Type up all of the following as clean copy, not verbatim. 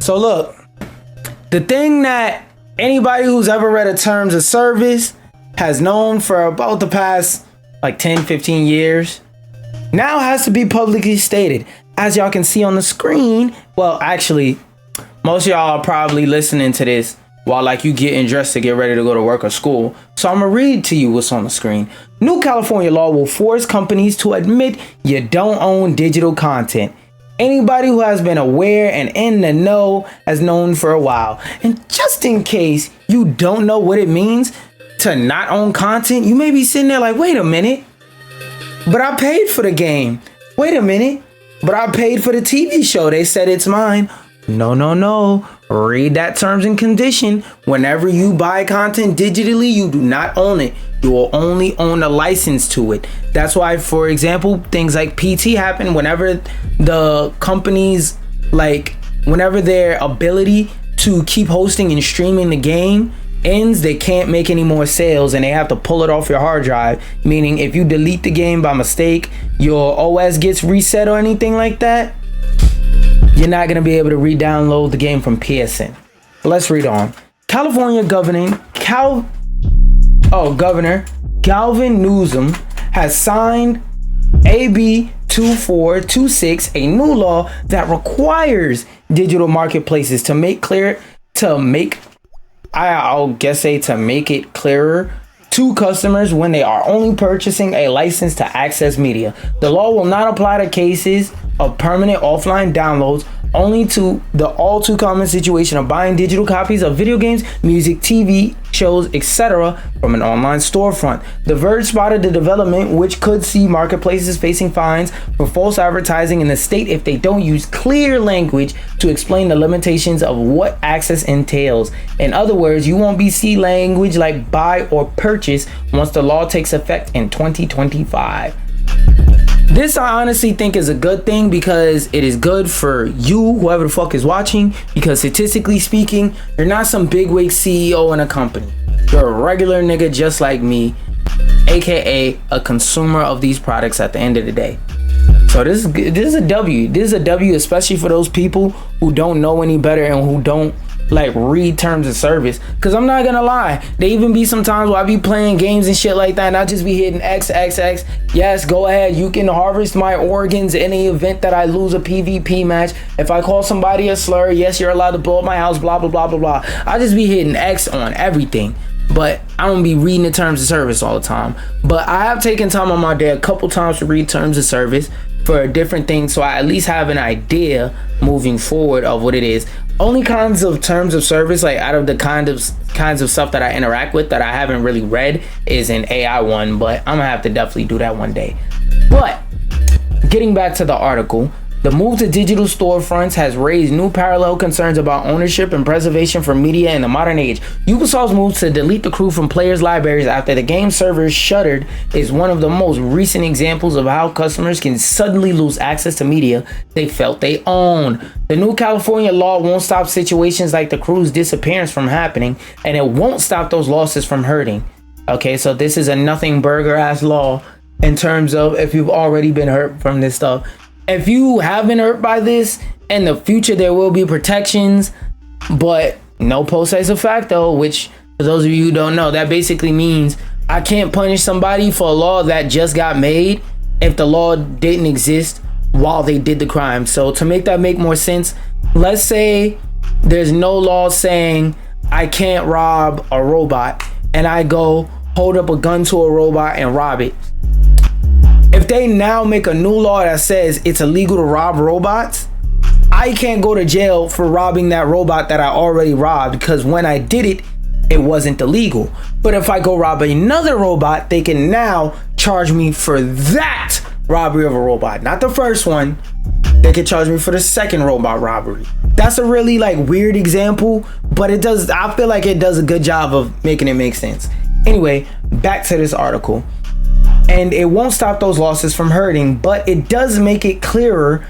So look, the thing that anybody who's ever read a terms of service has known for about the past like 10, 15 years now has to be publicly stated. As y'all can see on the screen, well, actually, most of y'all are probably listening to this while like you getting dressed to get ready to go to work or school. So I'm gonna read to you what's on the screen. New California law will force companies to admit you don't own digital content. Anybody who has been aware and in the know has known for a while. And just in case you don't know what it means to not own content, you may be sitting there like, wait a minute, but I paid for the game. Wait a minute, but I paid for the TV show. They said it's mine. No. Read that terms and condition. Whenever you buy content digitally, you do not own it. You will only own a license to it. That's why, for example, things like PT happen whenever the companies, like whenever their ability to keep hosting and streaming the game ends, they can't make any more sales and they have to pull it off your hard drive. Meaning if you delete the game by mistake, your OS gets reset or anything like that, you're not going to be able to re-download the game from PSN. But let's read on. California Governor Gavin Newsom has signed AB 2426, a new law that requires digital marketplaces to make it clearer to customers when they are only purchasing a license to access media. The law will not apply to cases of permanent offline downloads, only to the all too common situation of buying digital copies of video games, music, TV shows, etc. from an online storefront. The Verge spotted the development, which could see marketplaces facing fines for false advertising in the state if they don't use clear language to explain the limitations of what access entails. In other words, you won't be see language like buy or purchase once the law takes effect in 2025. This I honestly think is a good thing because it is good for you, whoever the fuck is watching, because statistically speaking, you're not some bigwig CEO in a company. You're a regular nigga just like me, aka a consumer of these products at the end of the day. So this is a W. This is a W, especially for those people who don't know any better and who don't like read terms of service. Cause I'm not gonna lie, they even be sometimes where I be playing games and shit like that and I just be hitting XXX. Yes, go ahead, you can harvest my organs in the event that I lose a PvP match. If I call somebody a slur, yes, you're allowed to blow up my house, blah blah blah blah blah. I just be hitting X on everything, but I don't be reading the terms of service all the time. But I have taken time on my day a couple times to read terms of service for different things, so I at least have an idea moving forward of what it is. Only kinds of terms of service, like out of the kinds of stuff that I interact with that I haven't really read, is an AI one, but I'm gonna have to definitely do that one day. But getting back to the article, the move to digital storefronts has raised new parallel concerns about ownership and preservation for media in the modern age. Ubisoft's move to delete the crew from players' libraries after the game servers shuttered is one of the most recent examples of how customers can suddenly lose access to media they felt they owned. The new California law won't stop situations like the crew's disappearance from happening, and it won't stop those losses from hurting. Okay, so this is a nothing burger ass law in terms of if you've already been hurt from this stuff. If you have been hurt by this, in the future there will be protections, but no post haste facto, which for those of you who don't know, that basically means I can't punish somebody for a law that just got made if the law didn't exist while they did the crime. So to make that make more sense, let's say there's no law saying I can't rob a robot and I go hold up a gun to a robot and rob it. If they now make a new law that says it's illegal to rob robots, I can't go to jail for robbing that robot that I already robbed because when I did it, it wasn't illegal. But if I go rob another robot, they can now charge me for that robbery of a robot. Not the first one. They can charge me for the second robot robbery. That's a really like weird example, but I feel like it does a good job of making it make sense. Anyway, back to this article. And it won't stop those losses from hurting, but it does make it clearer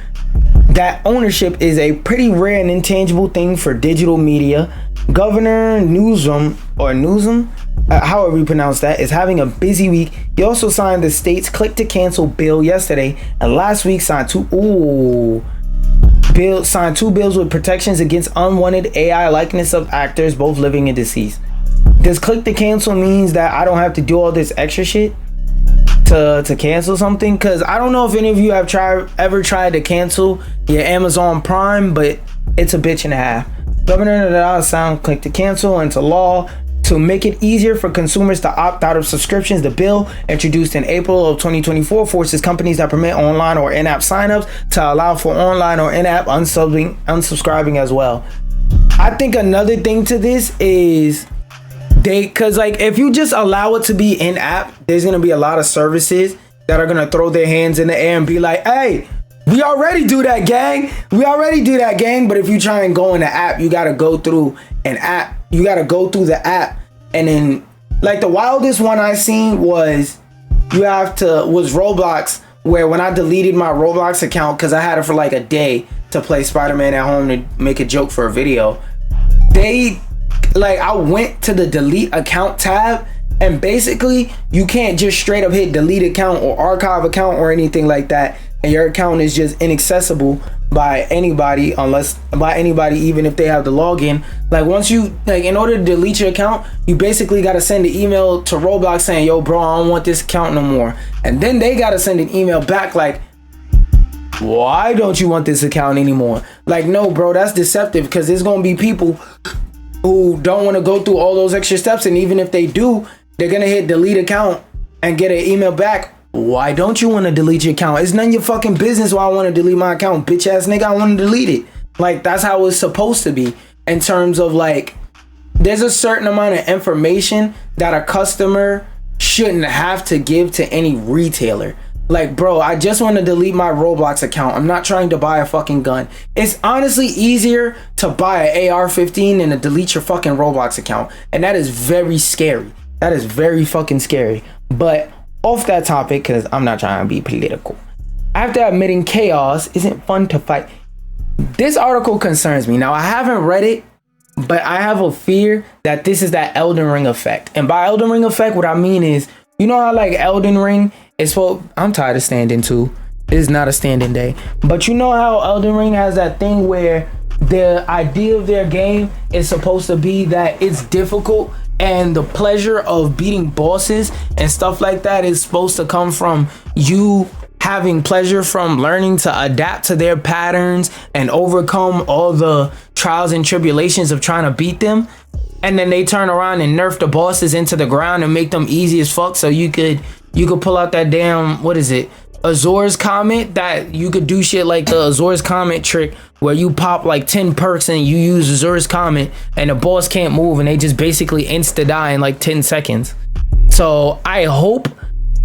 that ownership is a pretty rare and intangible thing for digital media. Governor Newsom, however you pronounce that, is having a busy week. He also signed the state's click to cancel bill yesterday, and last week signed signed 2 bills with protections against unwanted AI likeness of actors, both living and deceased. Does click to cancel means that I don't have to do all this extra shit to cancel something? Because I don't know if any of you have ever tried to cancel your Amazon Prime, but it's a bitch and a half. Governor signed click to cancel into law to make it easier for consumers to opt out of subscriptions. The bill, introduced in April of 2024, forces companies that permit online or in-app signups to allow for online or in-app unsubscribing as well. I think another thing to this is because like if you just allow it to be in-app, there's gonna be a lot of services that are gonna throw their hands in the air and be like, hey, we already do that, gang. But if you try and go in the app, you gotta go through an app. You gotta go through the app. And then like the wildest one I seen was Roblox, where when I deleted my Roblox account because I had it for like a day to play Spider-Man at home to make a joke for a video, I went to the delete account tab, and basically you can't just straight up hit delete account or archive account or anything like that, and your account is just inaccessible by anybody, even if they have the login. Like once you in order to delete your account, you basically got to send an email to Roblox saying, yo bro, I don't want this account no more, and then they got to send an email back like, why don't you want this account anymore? Like, no bro, that's deceptive, because there's gonna be people who don't want to go through all those extra steps, and even if they do, they're gonna hit delete account and get an email back. Why don't you want to delete your account? It's none of your fucking business why I want to delete my account, bitch ass nigga. I want to delete it. Like, that's how it's supposed to be, in terms of like, there's a certain amount of information that a customer shouldn't have to give to any retailer. Like, bro, I just want to delete my Roblox account. I'm not trying to buy a fucking gun. It's honestly easier to buy an AR-15 than to delete your fucking Roblox account. And that is very scary. That is very fucking scary. But off that topic, because I'm not trying to be political, after admitting chaos isn't fun to fight. This article concerns me. Now, I haven't read it, but I have a fear that this is that Elden Ring effect. And by Elden Ring effect, what I mean is, you know how like Elden Ring is for, I'm tired of standing too. This is not a standing day. But you know how Elden Ring has that thing where the idea of their game is supposed to be that it's difficult, and the pleasure of beating bosses and stuff like that is supposed to come from you having pleasure from learning to adapt to their patterns and overcome all the trials and tribulations of trying to beat them. And then they turn around and nerf the bosses into the ground and make them easy as fuck, so you could pull out that damn, what is it, Azor's Comet, that you could do shit like the Azor's Comet trick where you pop like 10 perks and you use Azor's Comet and the boss can't move and they just basically insta die in like 10 seconds. So I hope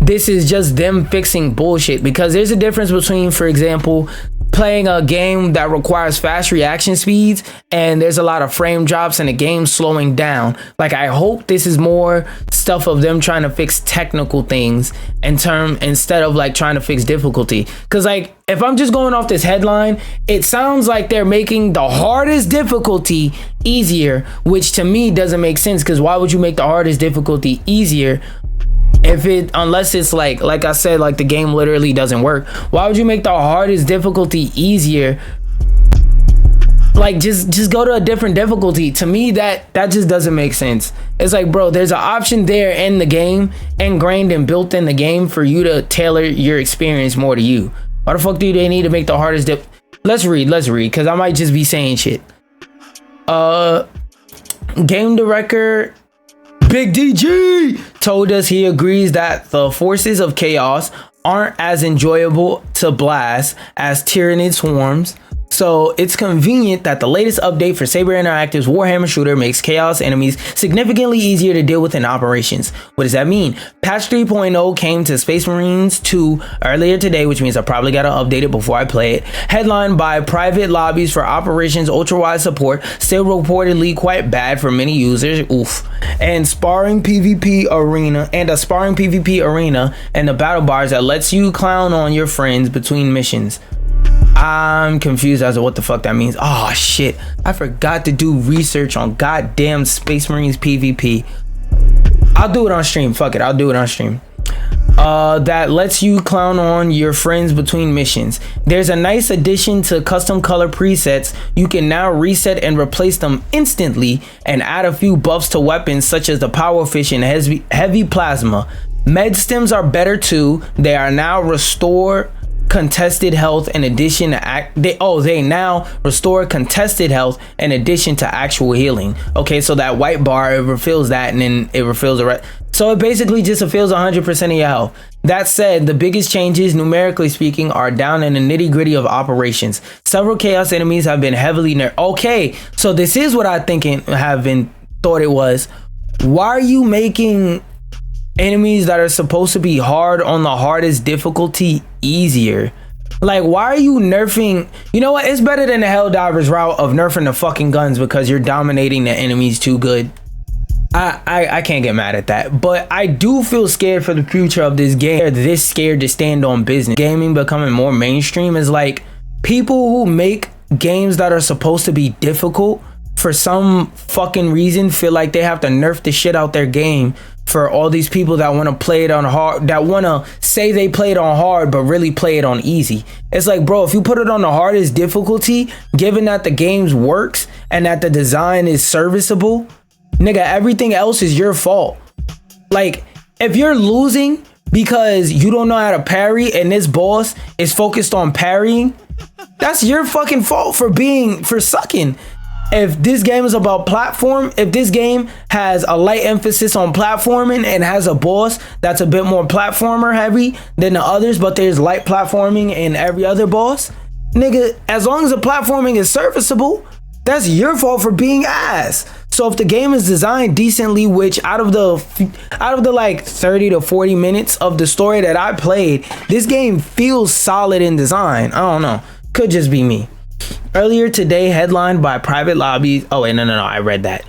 this is just them fixing bullshit, because there's a difference between, for example, playing a game that requires fast reaction speeds and there's a lot of frame drops and the game slowing down. Like, I hope this is more stuff of them trying to fix technical things instead of like trying to fix difficulty. Because like, if I'm just going off this headline, it sounds like they're making the hardest difficulty easier, which to me doesn't make sense, because why would you make the hardest difficulty easier unless it's like I said, like the game literally doesn't work? Why would you make the hardest difficulty easier? Like, just go to a different difficulty. To me, that just doesn't make sense. It's like, bro, there's an option there in the game, ingrained and built in the game, for you to tailor your experience more to you. Why the fuck do they need to make the hardest Let's read, because I might just be saying shit. Game director Big DG told us he agrees that the forces of chaos aren't as enjoyable to blast as Tyrannid swarms. So it's convenient that the latest update for Saber Interactive's Warhammer shooter makes chaos enemies significantly easier to deal with in operations. What does that mean? Patch 3.0 came to Space Marines 2 earlier today, which means I probably gotta update it before I play it. Headlined by private lobbies for operations ultra-wide support, still reportedly quite bad for many users. Oof. And a sparring PvP arena and the battle bars that lets you clown on your friends between missions. I'm confused as to what the fuck that means. Oh shit, I forgot to do research on goddamn Space Marines PvP. I'll do it on stream. Fuck it, I'll do it on stream. that lets you clown on your friends between missions. There's a nice addition to custom color presets. You can now reset and replace them instantly, and add a few buffs to weapons such as the power fish and heavy plasma. Med stems are better too. They are now restore contested health in addition to they now restore contested health in addition to actual healing. Okay, so that white bar, it refills that, and then it refills the rest. So it basically just refills 100% of your health. That said, the biggest changes, numerically speaking, are down in the nitty gritty of operations. Several chaos enemies have been heavily nerfed. Okay, so this is what I thought it was. Why are you making enemies that are supposed to be hard on the hardest difficulty easier? Like, why are you nerfing? You know what? It's better than the Helldivers route of nerfing the fucking guns because you're dominating the enemies too good. I can't get mad at that, but I do feel scared for the future of this game. They're this scared to stand on business. Gaming becoming more mainstream is like people who make games that are supposed to be difficult for some fucking reason feel like they have to nerf the shit out their game for all these people that want to play it on hard, that want to say they play it on hard but really play it on easy. It's like, bro, if you put it on the hardest difficulty, given that the game's works and that the design is serviceable, nigga, everything else is your fault. Like, if you're losing because you don't know how to parry and this boss is focused on parrying, that's your fucking fault for sucking. If this game is about platform, if this game has a light emphasis on platforming and has a boss that's a bit more platformer heavy than the others, but there's light platforming in every other boss, nigga, as long as the platforming is serviceable, that's your fault for being ass. So if the game is designed decently, which out of the like 30 to 40 minutes of the story that I played, this game feels solid in design. I don't know, could just be me. Earlier today, headlined by private lobbies. Oh wait, no, I read that.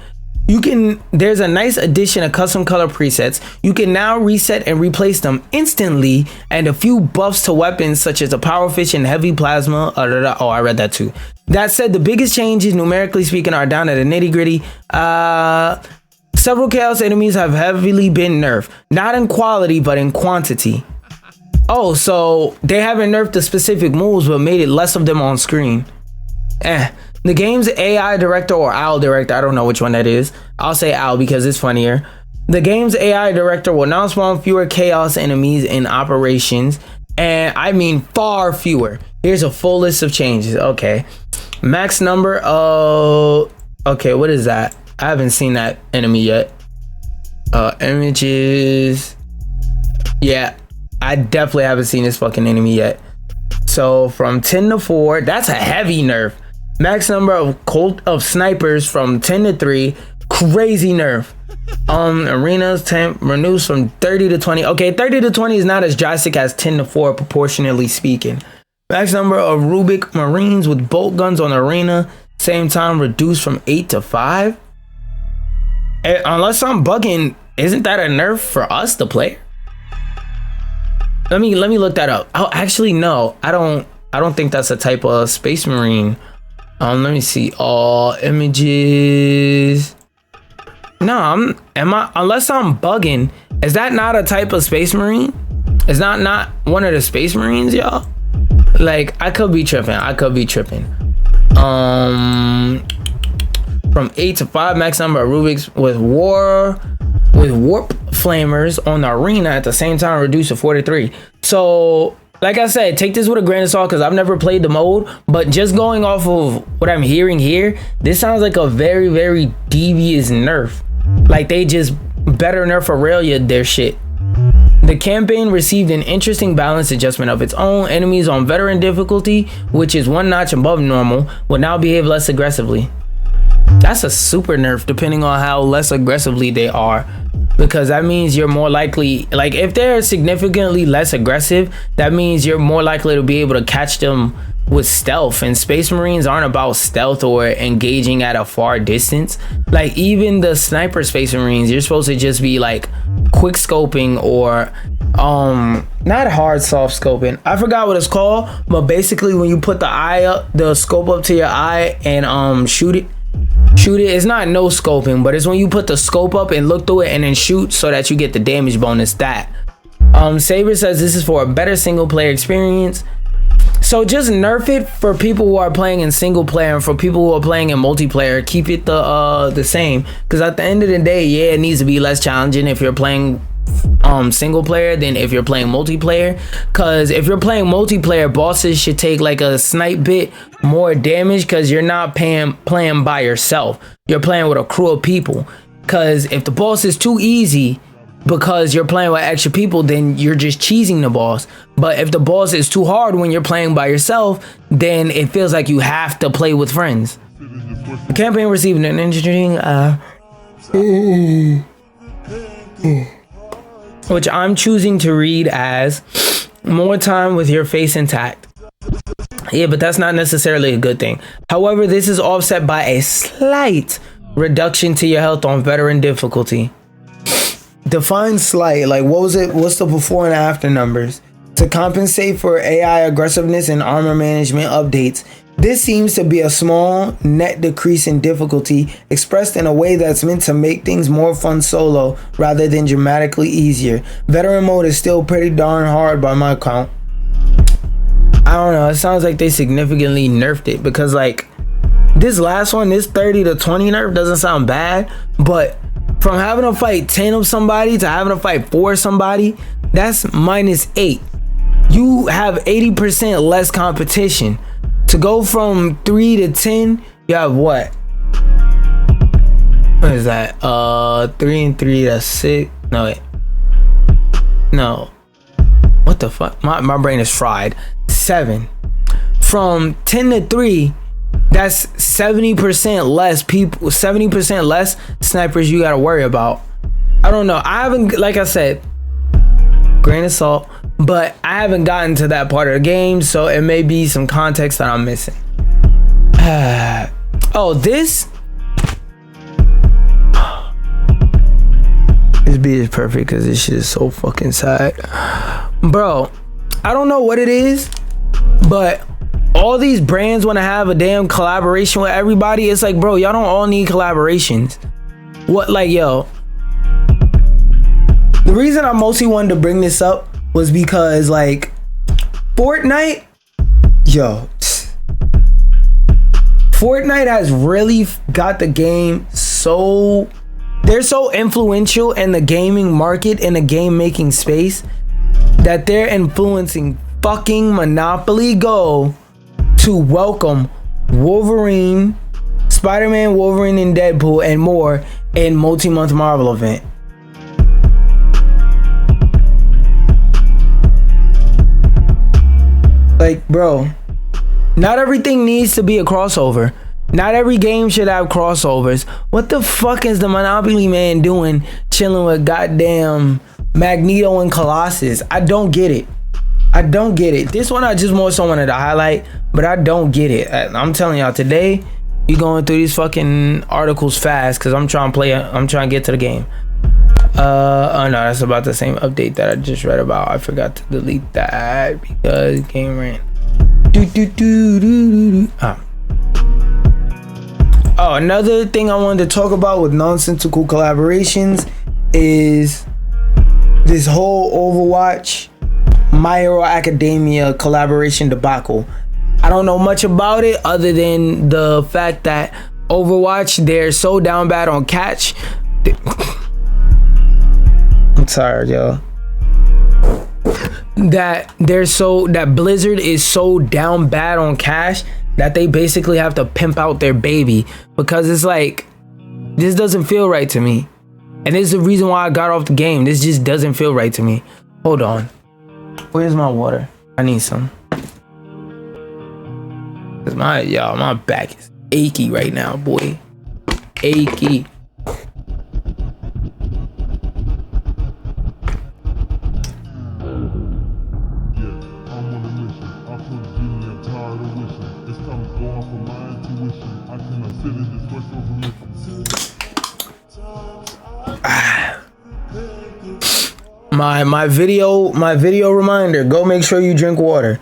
There's a nice addition of custom color presets. You can now reset and replace them instantly, and a few buffs to weapons such as the power fish and heavy plasma. Oh, I read that too. That said, the biggest changes, numerically speaking, are down to the nitty gritty. Several chaos enemies have heavily been nerfed, not in quality, but in quantity. Oh, so they haven't nerfed the specific moves, but made it less of them on screen. The game's AI director, or OWL director, I don't know which one that is. I'll say OWL because it's funnier. The game's AI director will now spawn fewer chaos enemies in operations, and I mean far fewer. Here's a full list of changes. Okay, max number of, okay, what is that? I haven't seen that enemy yet. Images. Yeah, I definitely haven't seen this fucking enemy yet. So from 10 to 4, that's a heavy nerf. Max number of snipers from 10 to 3, crazy nerf. Arenas 10 renews from 30 to 20. Okay, 30 to 20 is not as drastic as 10 to 4, proportionally speaking. Max number of Rubik Marines with bolt guns on arena, same time reduced from 8 to 5. Unless I'm bugging, isn't that a nerf for us, the player? Let me look that up. Oh, actually, no, I don't think that's a type of Space Marine. Let me see. All images. No, unless I'm bugging, is that not a type of Space Marine? Is that not one of the Space Marines, y'all? Like, I could be tripping. From 8 to 5, max number of Rubiks with warp flamers on the arena at the same time reduced to 43. So, like I said, take this with a grain of salt because I've never played the mode, but just going off of what I'm hearing here, this sounds like a very, very devious nerf. Like they just better nerf Aurelia their shit. The campaign received an interesting balance adjustment of its own. Enemies on veteran difficulty, which is one notch above normal, will now behave less aggressively. That's a super nerf depending on how less aggressively they are, because that means you're more likely, like if they're significantly less aggressive, that means you're more likely to be able to catch them with stealth, and Space Marines aren't about stealth or engaging at a far distance. Like even the sniper Space Marines, you're supposed to just be like quick scoping or not hard soft scoping, I forgot what it's called, but basically when you put the eye up, the scope up to your eye and shoot it. It's not no scoping, but it's when you put the scope up and look through it and then shoot so that you get the damage bonus. That Saber says this is for a better single player experience. So just nerf it for people who are playing in single player, and for people who are playing in multiplayer, keep it the same. Because at the end of the day, yeah, it needs to be less challenging if you're playing single player than if you're playing multiplayer. Because if you're playing multiplayer, bosses should take like a snipe bit more damage, because you're not playing by yourself. You're playing with a crew of people. Because if the boss is too easy because you're playing with extra people, then you're just cheesing the boss. But if the boss is too hard when you're playing by yourself, then it feels like you have to play with friends. The campaign received an interesting which I'm choosing to read as more time with your face intact. Yeah, but that's not necessarily a good thing. However, this is offset by a slight reduction to your health on veteran difficulty. Define slight, like what was it? What's the before and after numbers? To compensate for AI aggressiveness and armor management updates, this seems to be a small net decrease in difficulty expressed in a way that's meant to make things more fun solo rather than dramatically easier. Veteran mode is still pretty darn hard by my count. I don't know, it sounds like they significantly nerfed it, because like this last one, this 30 to 20 nerf doesn't sound bad, but from having to fight 10 of somebody to having to fight 4 of somebody, that's -8. You have 80% less competition. To go from 3 to 10, you have what? What is that? 3 and 3, that's 6. No, wait. No. What the fuck? My brain is fried. 7. From 10 to 3, that's 70% less people, 70% less snipers you gotta worry about. I don't know. I haven't, like I said, grain of salt, but I haven't gotten to that part of the game, so it may be some context that I'm missing. Oh, this beat is perfect because this shit is so fucking sad. Bro, I don't know what it is, but all these brands want to have a damn collaboration with everybody. It's like, bro, y'all don't all need collaborations. What, like, yo, the reason I mostly wanted to bring this up was because, like, Fortnite, yo, Fortnite has really got the game so, they're so influential in the gaming market, in the game making space, that they're influencing fucking Monopoly Go to welcome Wolverine, Spider-Man, Wolverine, and Deadpool, and more in multi-month Marvel event. Like, bro, not everything needs to be a crossover. Not every game should have crossovers. What the fuck is the Monopoly man doing chilling with goddamn Magneto and Colossus? I don't get it. I don't get it. This one I just more so wanted to highlight, but I don't get it. I'm telling y'all, today you going through these fucking articles fast because I'm trying to play. I'm trying to get to the game. Oh no, that's about the same update that I just read about. I forgot to delete that because game ran. Oh, another thing I wanted to talk about with nonsensical collaborations is this whole Overwatch My Hero Academia collaboration debacle. I don't know much about it other than the fact that Overwatch, they're so down bad on catch. I'm tired, yo. That Blizzard is so down bad on cash that they basically have to pimp out their baby, because it's like, this doesn't feel right to me. And this is the reason why I got off the game. This just doesn't feel right to me. Hold on. Where's my water? I need some. Cause my back is achy right now, boy. Achy. My video reminder, go make sure you drink water.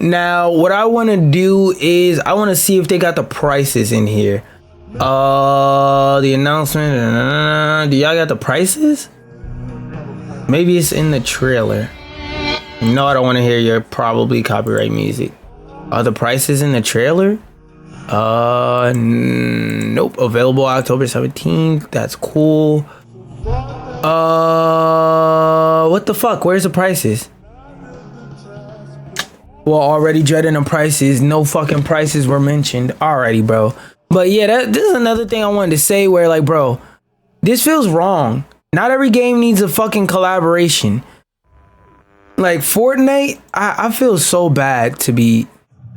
Now what I want to do is I want to see if they got the prices in here. The announcement, do y'all got the prices? Maybe it's in the trailer. No, I don't want to hear your probably copyright music. Are the prices in the trailer? Nope. Available October 17th. That's cool. What the fuck? Where's the prices? Well, already dreading the prices. No fucking prices were mentioned. Alrighty, bro. But yeah, this is another thing I wanted to say where, like, bro, this feels wrong. Not every game needs a fucking collaboration. Like, Fortnite, I feel so bad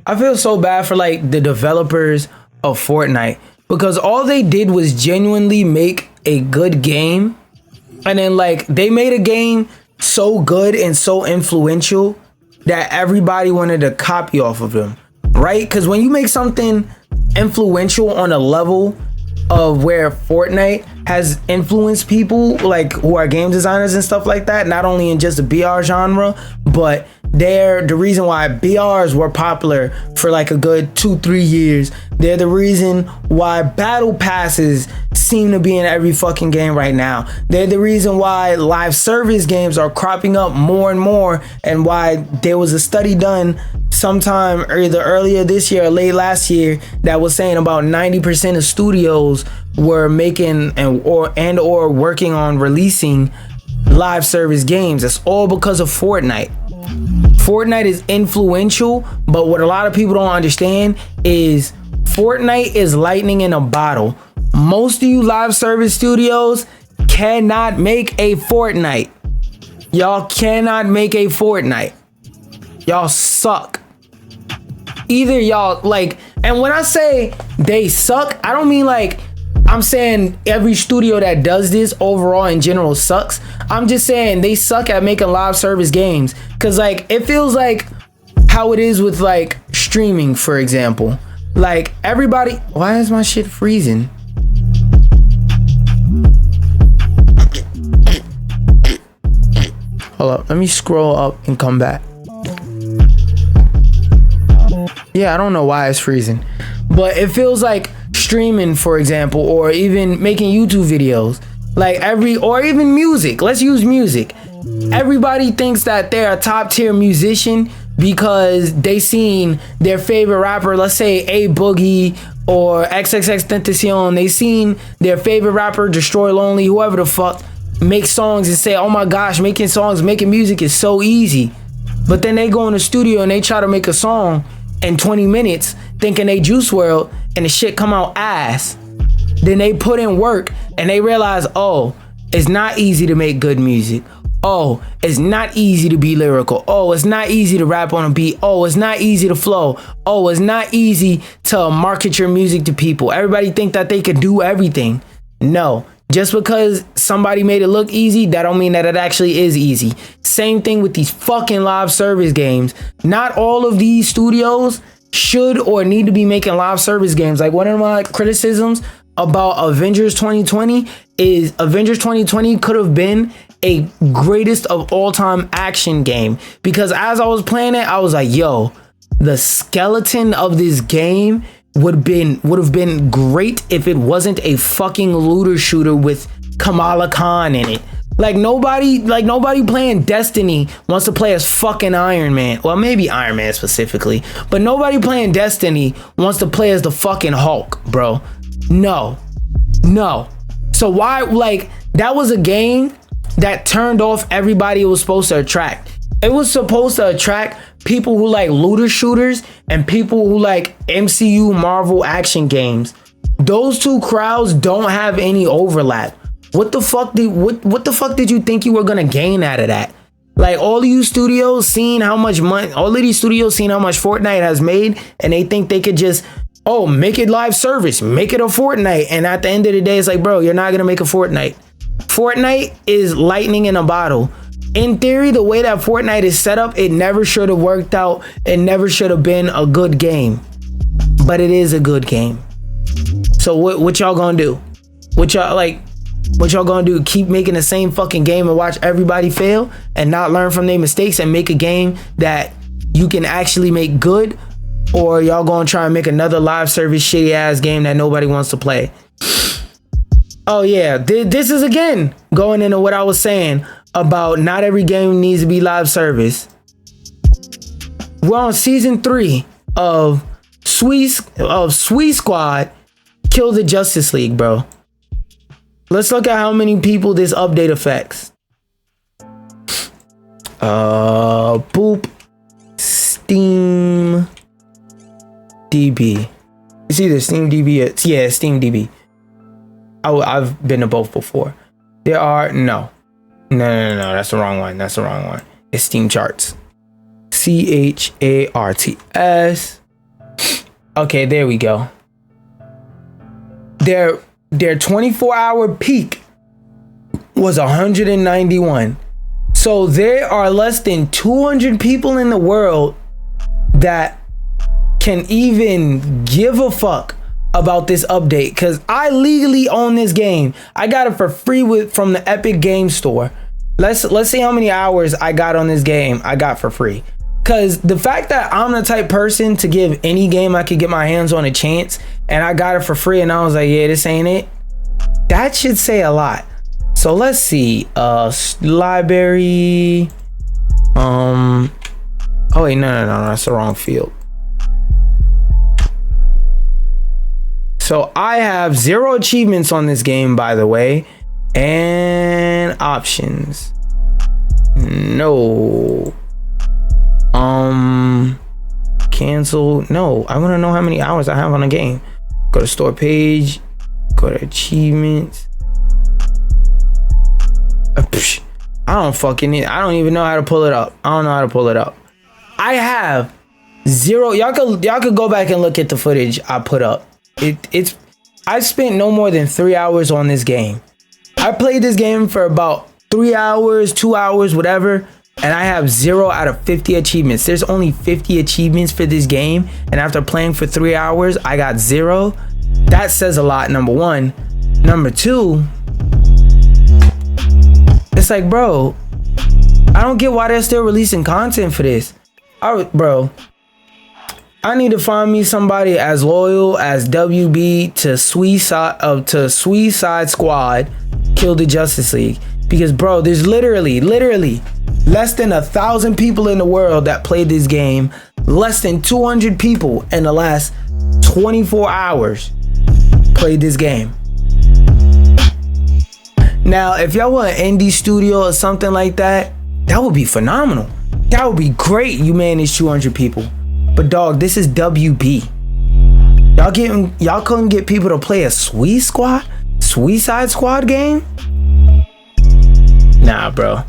I feel so bad for, like, the developers of Fortnite. Because all they did was genuinely make a good game. And then, like, they made a game so good and so influential that everybody wanted to copy off of them, right? Because when you make something influential on a level of where Fortnite has influenced people, like, who are game designers and stuff like that, not only in just the BR genre, but they're the reason why BRs were popular for like a good 2-3 years. They're the reason why battle passes seem to be in every fucking game right now. They're the reason why live service games are cropping up more and more, and why there was a study done sometime either earlier this year or late last year that was saying about 90% of studios were making or working on releasing live service games. It's all because of Fortnite. Fortnite is influential, but what a lot of people don't understand is Fortnite is lightning in a bottle. Most of you live service studios cannot make a Fortnite. Y'all cannot make a Fortnite. Y'all suck. Either y'all, like, and when I say they suck, I don't mean like I'm saying every studio that does this overall in general sucks. I'm just saying they suck at making live service games. Cause like it feels like how it is with like streaming, for example. Like everybody, why is my shit freezing? Hold up, let me scroll up and come back. Yeah, I don't know why it's freezing, but it feels like streaming, for example, or even making YouTube videos, like or even music. Let's use music. Everybody thinks that they're a top tier musician because they seen their favorite rapper, let's say A Boogie or XXXTentacion. They seen their favorite rapper, Destroy Lonely, whoever the fuck, make songs and say, oh my gosh, making songs, making music is so easy. But then they go in the studio and they try to make a song in 20 minutes thinking they Juice WRLD, and the shit come out ass. Then they put in work and they realize, oh, it's not easy to make good music. Oh, it's not easy to be lyrical. Oh, it's not easy to rap on a beat. Oh, it's not easy to flow. Oh, it's not easy to market your music to people. Everybody think that they could do everything. No, just because somebody made it look easy, that don't mean that it actually is easy. Same thing with these fucking live service games. Not all of these studios should or need to be making live service games. Like one of my criticisms about Avengers 2020 is Avengers 2020 could have been a greatest of all time action game, because as I was playing it, I was like, yo, the skeleton of this game would have been great if it wasn't a fucking looter shooter with Kamala Khan in it. Like nobody playing Destiny wants to play as fucking Iron Man. Well, maybe Iron Man specifically, but nobody playing Destiny wants to play as the fucking Hulk, bro. No. So why, like, that was a game that turned off everybody it was supposed to attract. It was supposed to attract people who like looter shooters and people who like MCU Marvel action games. Those two crowds don't have any overlap. What the fuck did you think you were gonna gain out of that? Like all of you studios seeing how much money, all of these studios seeing how much Fortnite has made, and they think they could just, oh, make it live service, make it a Fortnite. And at the end of the day, it's like, bro, you're not gonna make a Fortnite. Fortnite is lightning in a bottle. In theory, the way that Fortnite is set up, it never should have worked out. It never should have been a good game, but it is a good game. So what y'all gonna do? What y'all gonna do? Keep making the same fucking game and watch everybody fail and not learn from their mistakes and make a game that you can actually make good? Or y'all gonna try and make another live service shitty ass game that nobody wants to play? Oh yeah, this is again going into what I was saying about not every game needs to be live service. We're on season 3 of Sweet Squad Kill the Justice League, bro. Let's look at how many people this update affects. Boop. Steam DB. It's either Steam DB or, yeah, Steam DB. I've been to both before. There are, no, that's the wrong one. That's the wrong one. It's Steam Charts. CHARTS. Okay, there we go. Their 24-hour peak was 191. So there are less than 200 people in the world that can even give a fuck about this update, because I legally own this game. I got it for free from the Epic Game Store. Let's see how many hours I got on this game I got for free. Because the fact that I'm the type person to give any game I could get my hands on a chance, and I got it for free, and I was like, yeah, this ain't it. That should say a lot. So let's see. Library. Oh wait, no, that's the wrong field. So I have 0 achievements on this game, by the way. And options. No. Cancel. No, I want to know how many hours I have on a game. Go to store page. Go to achievements. I don't even know how to pull it up. I don't know how to pull it up. I have 0. Y'all could go back and look at the footage I put up. I spent no more than 3 hours on this game. I played this game for about 3 hours, 2 hours, whatever, and I have 0 out of 50 achievements. There's only 50 achievements for this game, and after playing for 3 hours, I got 0. That says a lot, number one. Number two, it's like, bro, I don't get why they're still releasing content for this. Bro, I need to find me somebody as loyal as WB to Suicide Squad Kill the Justice League. Because, bro, there's literally less than 1,000 people in the world that played this game. Less than 200 people in the last 24 hours played this game. Now, if y'all want an indie studio or something like that, that would be phenomenal. That would be great. You manage 200 people. But dog, this is WB. Y'all couldn't get people to play a Suicide Squad game? Nah, bro.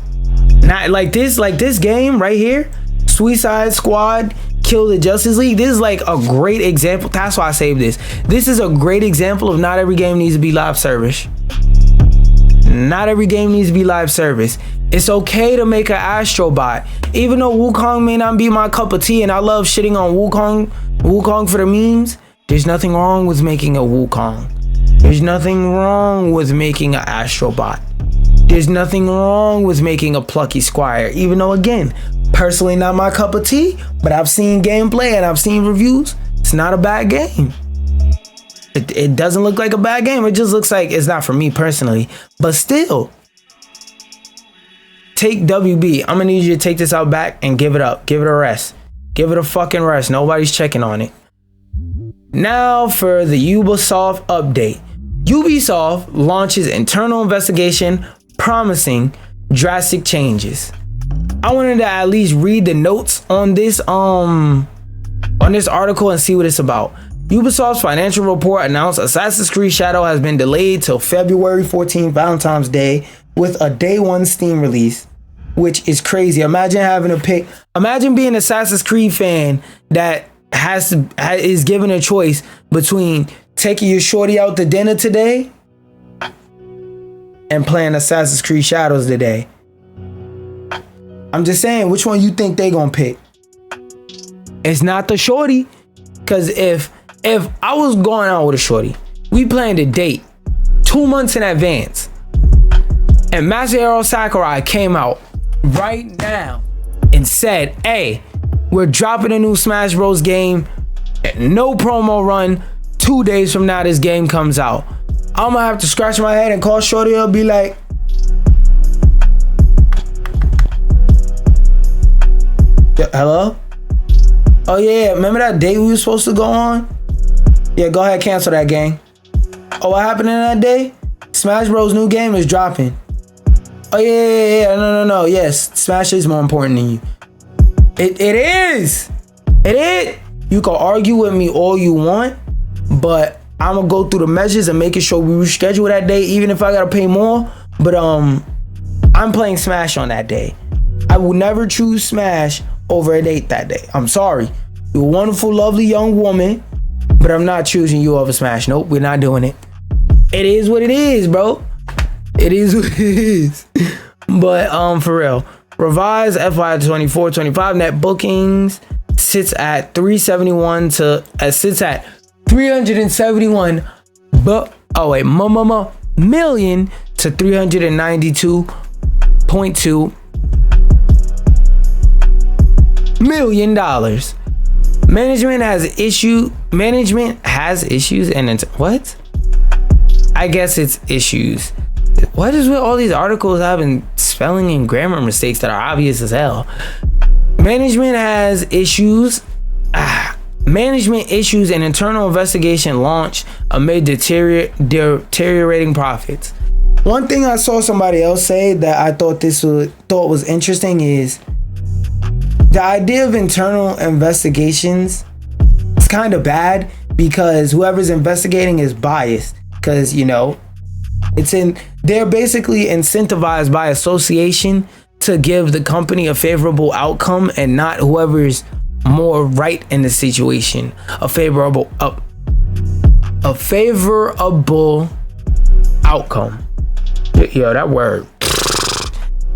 Not like this game right here, Suicide Squad Kill the Justice League. This is like a great example. That's why I saved this. This is a great example of not every game needs to be live service. Not every game needs to be live service. It's okay to make an Astrobot. Even though Wukong may not be my cup of tea and I love shitting on Wukong for the memes, there's nothing wrong with making a Wukong. There's nothing wrong with making an Astrobot. There's nothing wrong with making a Plucky Squire. Even though, again, personally not my cup of tea, but I've seen gameplay and I've seen reviews. It's not a bad game. It doesn't look like a bad game. It just looks like it's not for me personally. But still, take WB. I'm gonna need you to take this out back and give it up. Give it a rest. Give it a fucking rest. Nobody's checking on it. Now for the Ubisoft update. Ubisoft launches internal investigation promising drastic changes. I wanted to at least read the notes on this article and see what it's about. Ubisoft's financial report announced Assassin's Creed Shadow has been delayed till February 14th, Valentine's Day, with a day one Steam release, which is crazy. Imagine having to pick. Imagine being an Assassin's Creed fan that is given a choice between taking your shorty out to dinner today and playing Assassin's Creed Shadows today. I'm just saying, which one you think they gonna pick? It's not the shorty, because if I was going out with a shorty, we planned a date 2 months in advance, and Masahiro Sakurai came out right now and said, hey, we're dropping a new Smash Bros game, no promo run, 2 days from now this game comes out. I'm gonna have to scratch my head and call shorty and be like, Yeah, hello? Oh yeah, remember that date we were supposed to go on? Yeah, go ahead, cancel that, gang. Oh, what happened in that day? Smash Bros. New game is dropping. Oh yeah. No. Yes, Smash is more important than you. It is. It is. You can argue with me all you want, but I'm gonna go through the measures and making sure we reschedule that day, even if I gotta pay more. But I'm playing Smash on that day. I will never choose Smash over a date that day. I'm sorry. You're a wonderful, lovely young woman, but I'm not choosing you over Smash. Nope, we're not doing it. It is what it is, bro. It is what it is. But for real, revised FY 24-25 net bookings sits at 371 million to 392.2 million dollars. Management has issues and it's what? I guess it's issues. What is with all these articles having spelling and grammar mistakes that are obvious as hell? Management has issues. Management issues an internal investigation launched amid deteriorating profits. One thing I saw somebody else say that I thought was interesting is the idea of internal investigations is kind of bad because whoever's investigating is biased. Because, you know, they're basically incentivized by association to give the company a favorable outcome and not whoever's more right in the situation. A favorable outcome. Yo, that word.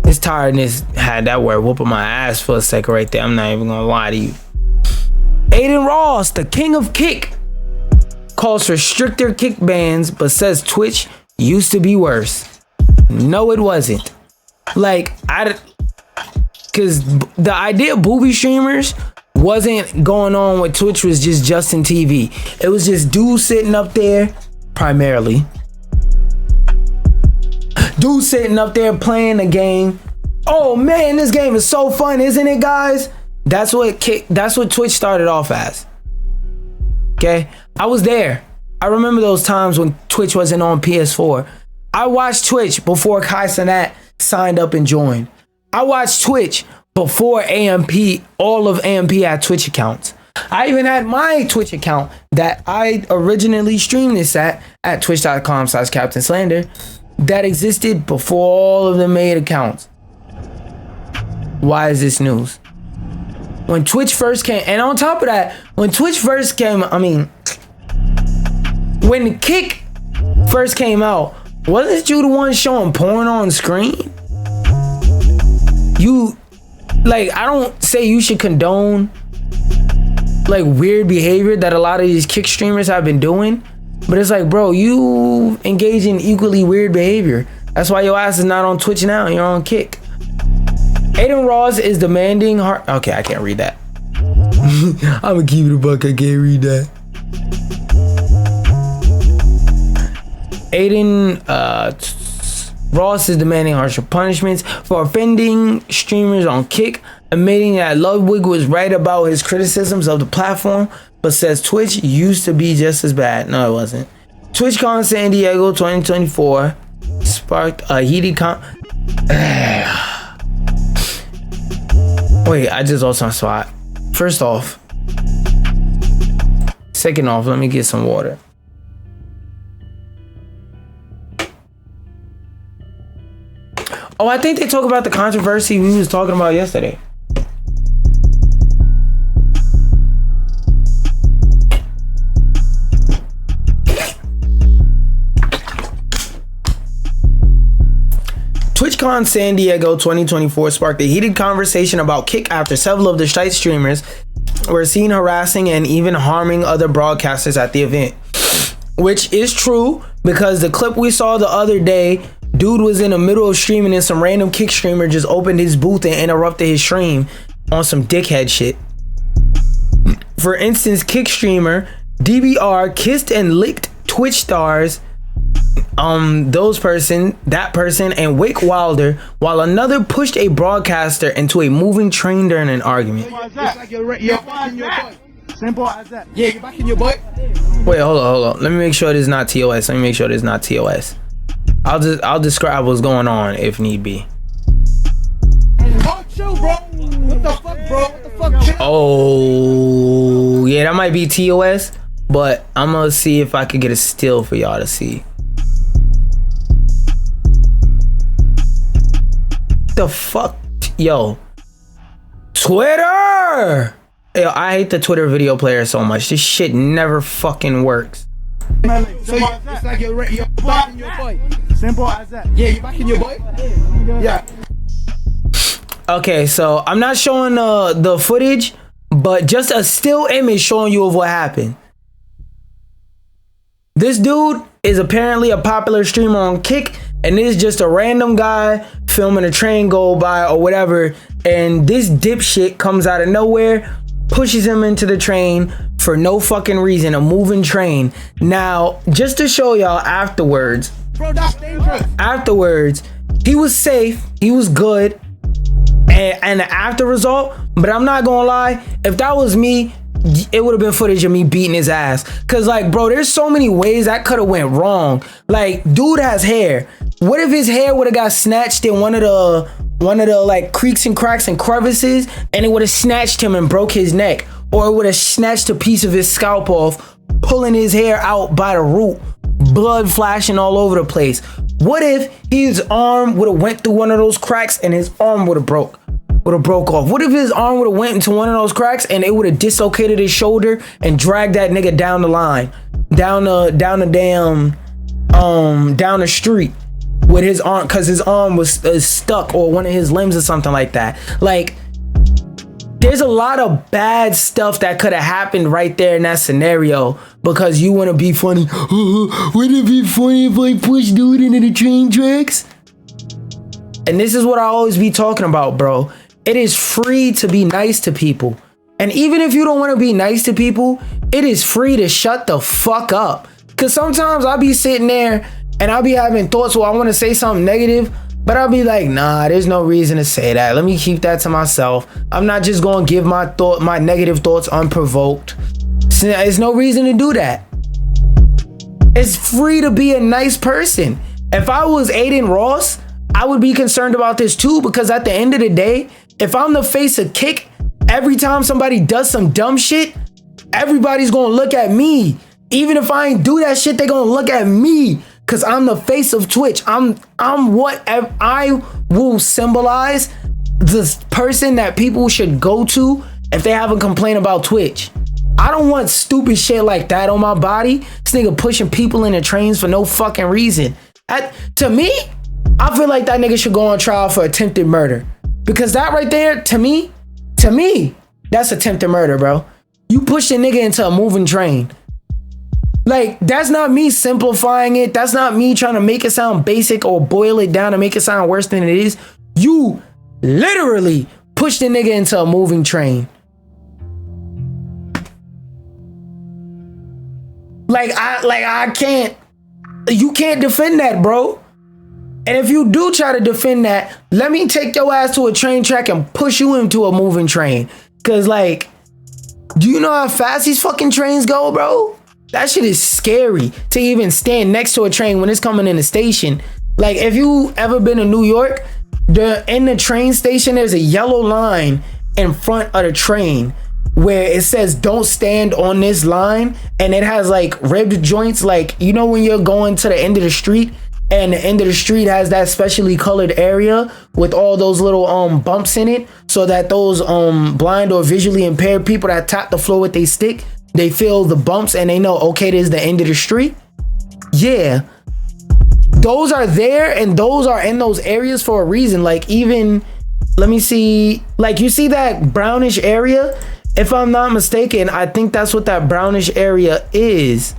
This tiredness had that word whooping my ass for a second right there. I'm not even gonna lie to you. Aiden Ross, the king of kick, calls for stricter kick bans, but says Twitch used to be worse. No, it wasn't. Cause the idea of booby streamers wasn't going on with Twitch was just Justin TV. It was just dudes sitting up there, primarily. Dudes sitting up there playing the game. Oh man, this game is so fun, isn't it, guys? That's what Twitch started off as. Okay, I was there. I remember those times when Twitch wasn't on PS4. I watched Twitch before Kai Cenat signed up and joined. I watched Twitch before AMP, all of AMP had Twitch accounts. I even had my Twitch account that I originally streamed this at twitch.com/QaptainSlander that existed before all of them made accounts. Why is this news? When Twitch first came, and on top of that, when Twitch first came, when Kick first came out, wasn't you the one showing porn on screen? I don't say you should condone weird behavior that a lot of these Kick streamers have been doing, but it's like, bro, you engage in equally weird behavior. That's why your ass is not on Twitch now, you're on Kick. Aiden Ross is demanding okay, I can't read that. I'm gonna keep it a buck, I can't read that. Aiden Ross is demanding harsher punishments for offending streamers on Kick, admitting that Ludwig was right about his criticisms of the platform, but says Twitch used to be just as bad. No, it wasn't. TwitchCon San Diego 2024 sparked a heated Wait, I just lost my spot. First off. Second off, let me get some water. Oh, I think they talk about the controversy we was talking about yesterday. TwitchCon San Diego 2024 sparked a heated conversation about Kick after several of the site streamers were seen harassing and even harming other broadcasters at the event. Which is true, because the clip we saw the other day, dude was in the middle of streaming and some random Kick streamer just opened his booth and interrupted his stream on some dickhead shit. For instance, Kick streamer DBR kissed and licked Twitch stars that person, and Wick Wilder, while another pushed a broadcaster into a moving train during an argument. It's like you're back in your butt. Simple as that. Yeah, you're back in your butt. Wait, hold on. Let me make sure this is not TOS. I'll describe what's going on if need be. Oh, chill, bro. What the fuck, bro? What the fuck? Chill. Oh, yeah, that might be TOS, but I'm gonna see if I could get a still for y'all to see. The fuck, yo, Twitter. Yo, I hate the Twitter video player so much. This shit never fucking works. So it's like you're back in your butt. Simple as that. Yeah, you're back in your butt. Yeah. Okay, so I'm not showing the footage, but just a still image showing you of what happened. This dude is apparently a popular streamer on Kick, and this is just a random guy filming a train go by or whatever, and this dipshit comes out of nowhere, pushes him into the train for no fucking reason, a moving train. Now, just to show y'all afterwards, Bro, that's dangerous. Afterwards, he was safe, he was good, and the after result, but I'm not gonna lie, if that was me, it would have been footage of me beating his ass. Cause like, bro, there's so many ways that could have went wrong. Like, dude has hair. What if his hair would have got snatched in one of the like creaks and cracks and crevices, and it would have snatched him and broke his neck, or it would have snatched a piece of his scalp off, pulling his hair out by the root, blood flashing all over the place. What if his arm would have went through one of those cracks and his arm would have broke off? What if his arm would have went into one of those cracks and it would have dislocated his shoulder and dragged that nigga down the line, down the street with his arm, cause his arm was stuck, or one of his limbs or something like that. Like, there's a lot of bad stuff that could have happened right there in that scenario because you want to be funny. Would it be funny if I push dude into the train tracks? And this is what I always be talking about, bro. It is free to be nice to people. And even if you don't want to be nice to people, it is free to shut the fuck up. Cause sometimes I'll be sitting there and I'll be having thoughts where I want to say something negative, but I'll be like, nah, there's no reason to say that. Let me keep that to myself. I'm not just going to give my negative thoughts unprovoked. There's no reason to do that. It's free to be a nice person. If I was Aiden Ross, I would be concerned about this too, because at the end of the day, if I'm the face of Kick, every time somebody does some dumb shit, everybody's gonna look at me. Even if I ain't do that shit, they gonna look at me, cause I'm the face of Twitch. I'm what I will symbolize the person that people should go to if they have a complaint about Twitch. I don't want stupid shit like that on my body. This nigga pushing people in the trains for no fucking reason. To me, I feel like that nigga should go on trial for attempted murder. Because that right there, to me, that's attempted murder, bro. You push a nigga into a moving train. Like, that's not me simplifying it. That's not me trying to make it sound basic or boil it down to make it sound worse than it is. You literally pushed a nigga into a moving train. I can't, you can't defend that, bro. And if you do try to defend that, let me take your ass to a train track and push you into a moving train. Cause like, do you know how fast these fucking trains go, bro? That shit is scary to even stand next to a train when it's coming in the station. Like, if you ever been to New York, in the train station, there's a yellow line in front of the train where it says don't stand on this line, and it has like ribbed joints, like, you know when you're going to the end of the street and the end of the street has that specially colored area with all those little bumps in it, so that those blind or visually impaired people that tap the floor with their stick, they feel the bumps and they know, okay, this is the end of the street. Yeah, those are there, and those are in those areas for a reason. Like, even, let me see, like, you see that brownish area? If I'm not mistaken, I think that's what that brownish area is.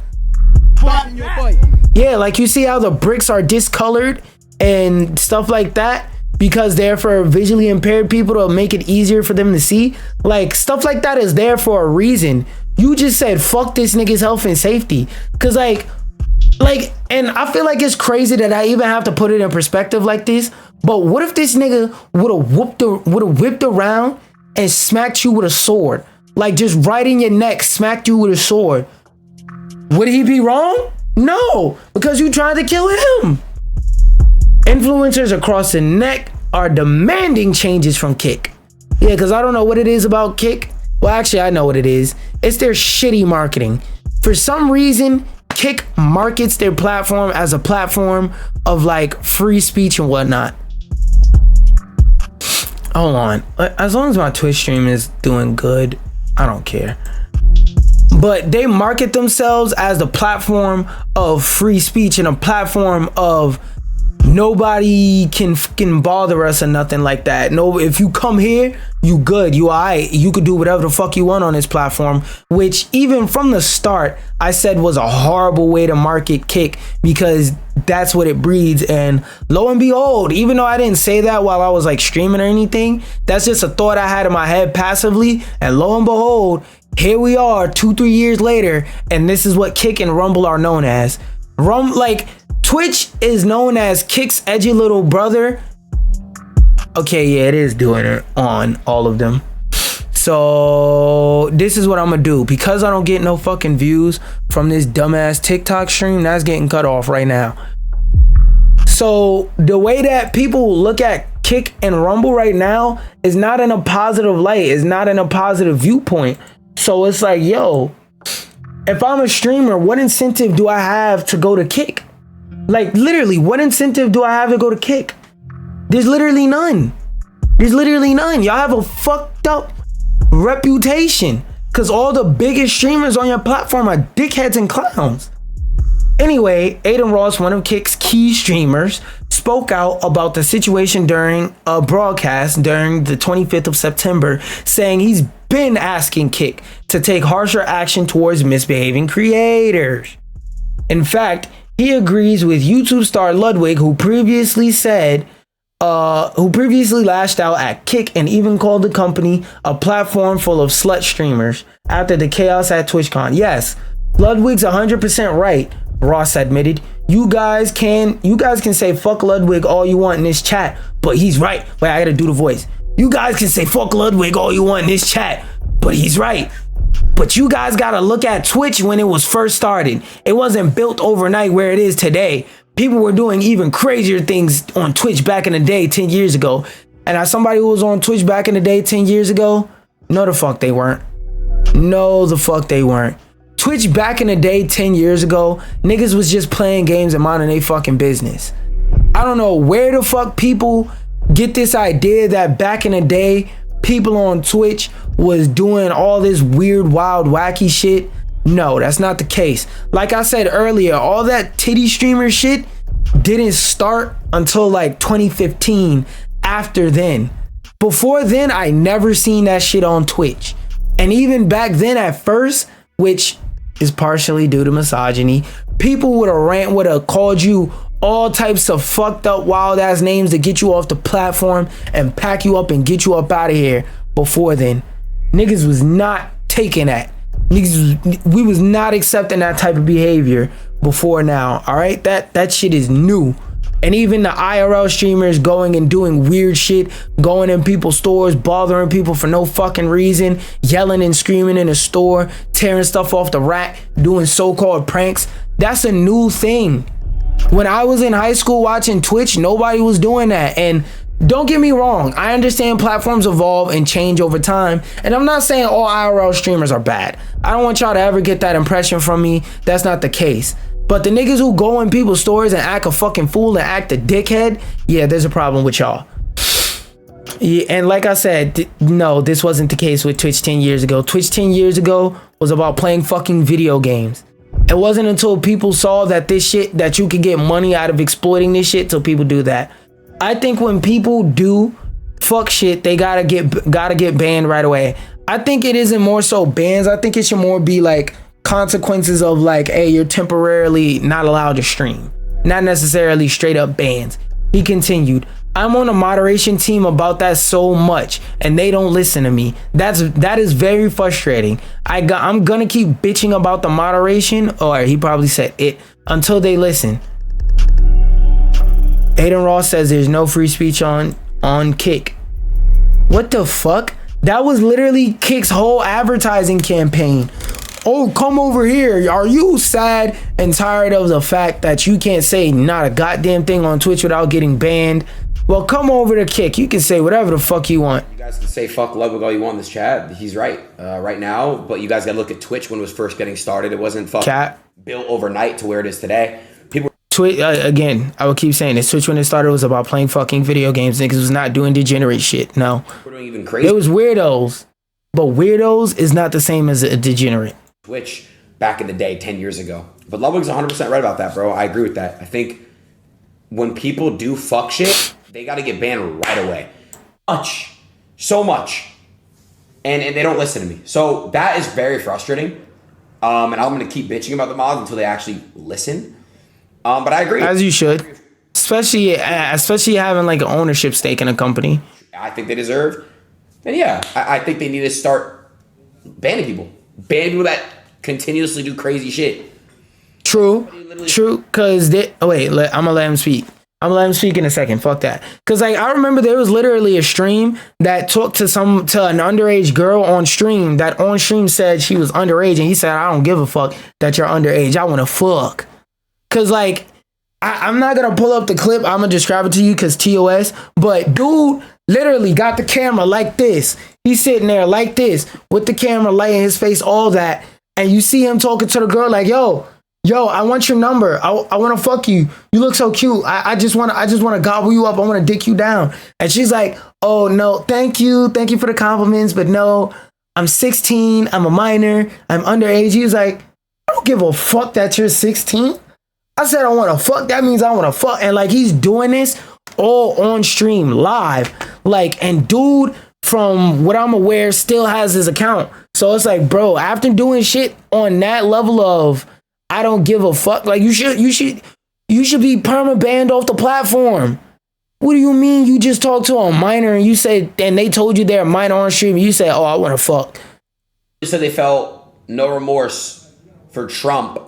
Yeah, like, you see how the bricks are discolored and stuff like that, because they're for visually impaired people to make it easier for them to see. Like, stuff like that is there for a reason. You just said fuck this nigga's health and safety, cause like, Like, and I feel like it's crazy that I even have to put it in perspective like this. But what if this nigga would have whipped around and smacked you with a sword? Like, just right in your neck, smacked you with a sword. Would he be wrong? No, because you tried to kill him. Influencers across the net are demanding changes from Kick. Yeah, because I don't know what it is about Kick. Well, actually, I know what it is. It's their shitty marketing. For some reason, Kick markets their platform as a platform of like free speech and whatnot. Hold on. As long as my Twitch stream is doing good, I don't care. But they market themselves as the platform of free speech and a platform of nobody can bother us or nothing like that. No, if you come here, you good, you alright, you could do whatever the fuck you want on this platform, which even from the start I said was a horrible way to market Kick, because that's what it breeds. And lo and behold, even though I didn't say that while I was like streaming or anything, that's just a thought I had in my head passively, and lo and behold, here we are 2-3 years later, and this is what Kick and Rumble are known as. Like, Twitch is known as Kick's edgy little brother. Okay, yeah, it is doing it on all of them. So this is what I'm gonna do. Because I don't get no fucking views from this dumbass TikTok stream, that's getting cut off right now. So the way that people look at Kick and Rumble right now is not in a positive light. It's not in a positive viewpoint. So it's like, yo, if I'm a streamer, what incentive do I have to go to Kick? Like, literally, what incentive do I have to go to Kick? There's literally none. There's literally none. Y'all have a fucked up reputation because all the biggest streamers on your platform are dickheads and clowns. Anyway, Aiden Ross, one of Kick's key streamers, spoke out about the situation during a broadcast during the 25th of September, saying he's been asking Kick to take harsher action towards misbehaving creators. In fact, he agrees with YouTube star Ludwig, who previously lashed out at Kick and even called the company a platform full of slut streamers after the chaos at TwitchCon. Yes, Ludwig's 100% right, Ross admitted. You guys can say fuck Ludwig all you want in this chat, but he's right. Wait, I gotta do the voice. You guys can say fuck Ludwig all you want in this chat, but he's right. But you guys gotta look at Twitch when it was first started. It wasn't built overnight where it is today. People were doing even crazier things on Twitch back in the day 10 years ago. And as somebody who was on Twitch back in the day 10 years ago, no the fuck they weren't. No the fuck they weren't. Twitch back in the day 10 years ago, niggas was just playing games and minding they fucking business. I don't know where the fuck people get this idea that back in the day, people on Twitch was doing all this weird, wild, wacky shit. No, that's not the case. Like I said earlier, all that titty streamer shit didn't start until like 2015. After then, before then, I never seen that shit on Twitch. And even back then at first, which is partially due to misogyny, people would have called you all types of fucked up wild ass names to get you off the platform and pack you up and get you up out of here. Before then, niggas was not taking that. We was not accepting that type of behavior before now. All right, that shit is new. And even the IRL streamers going and doing weird shit, going in people's stores, bothering people for no fucking reason, yelling and screaming in a store, tearing stuff off the rack, doing so-called pranks. That's a new thing. When I was in high school watching Twitch, nobody was doing that. And don't get me wrong, I understand platforms evolve and change over time. And I'm not saying all IRL streamers are bad. I don't want y'all to ever get that impression from me. That's not the case. But the niggas who go in people's stores and act a fucking fool and act a dickhead, yeah, there's a problem with y'all. Yeah, and like I said, no, this wasn't the case with Twitch 10 years ago. Twitch 10 years ago was about playing fucking video games. It wasn't until people saw that this shit, that you could get money out of exploiting this shit, till people do that. I think when people do fuck shit, they gotta get banned right away. I think it isn't more so bans. I think it should more be like consequences of like, hey, you're temporarily not allowed to stream, not necessarily straight up bans. He continued, I'm on a moderation team about that so much and they don't listen to me. That is very frustrating. I'm gonna keep bitching about the moderation, or he probably said it. until they listen. Aiden Ross says there's no free speech on Kick. What the fuck? That was literally Kick's whole advertising campaign. Oh, come over here. Are you sad and tired of the fact that you can't say not a goddamn thing on Twitch without getting banned? Well, come over to Kick. You can say whatever the fuck you want. You guys can say fuck Ludwig all you want in this chat. He's right right now, but you guys got to look at Twitch when it was first getting started. It wasn't fucking built overnight to where it is today. People Twitch, again, I will keep saying this. Twitch when it started was about playing fucking video games. Niggas was not doing degenerate shit. No. We're doing even crazy. It was weirdos, but weirdos is not the same as a degenerate. Twitch back in the day, 10 years ago. But Ludwig's 100% right about that, bro. I agree with that. I think when people do fuck shit, they got to get banned right away. So much. And they don't listen to me. So that is very frustrating. And I'm going to keep bitching about the mods until they actually listen. But I agree. As you should. Especially having like an ownership stake in a company. I think they deserve. And yeah, I think they need to start banning people. Banning people that continuously do crazy shit. True. Because I'm going to let him speak. I'm gonna let him speak in a second. Fuck that. Cause like I remember there was literally a stream that talked to an underage girl on stream that on stream said she was underage, and he said, I don't give a fuck that you're underage. I wanna fuck. Cause like I'm not gonna pull up the clip. I'm gonna describe it to you cause TOS. But dude literally got the camera like this. He's sitting there like this with the camera light in his face, all that. And you see him talking to the girl like, yo, I want your number. I want to fuck you. You look so cute. I just want to gobble you up. I want to dick you down. And she's like, oh no, thank you. Thank you for the compliments. But no, I'm 16. I'm a minor. I'm underage. He was like, I don't give a fuck that you're 16. I said, I want to fuck. That means I want to fuck. And like, he's doing this all on stream live. Like, and dude, from what I'm aware, still has his account. So it's like, bro, after doing shit on that level of, I don't give a fuck. Like you should be perma banned off the platform. What do you mean you just talked to a minor and you said, and they told you they're a minor on stream, and you said, oh, I want to fuck. They said they felt no remorse for Trump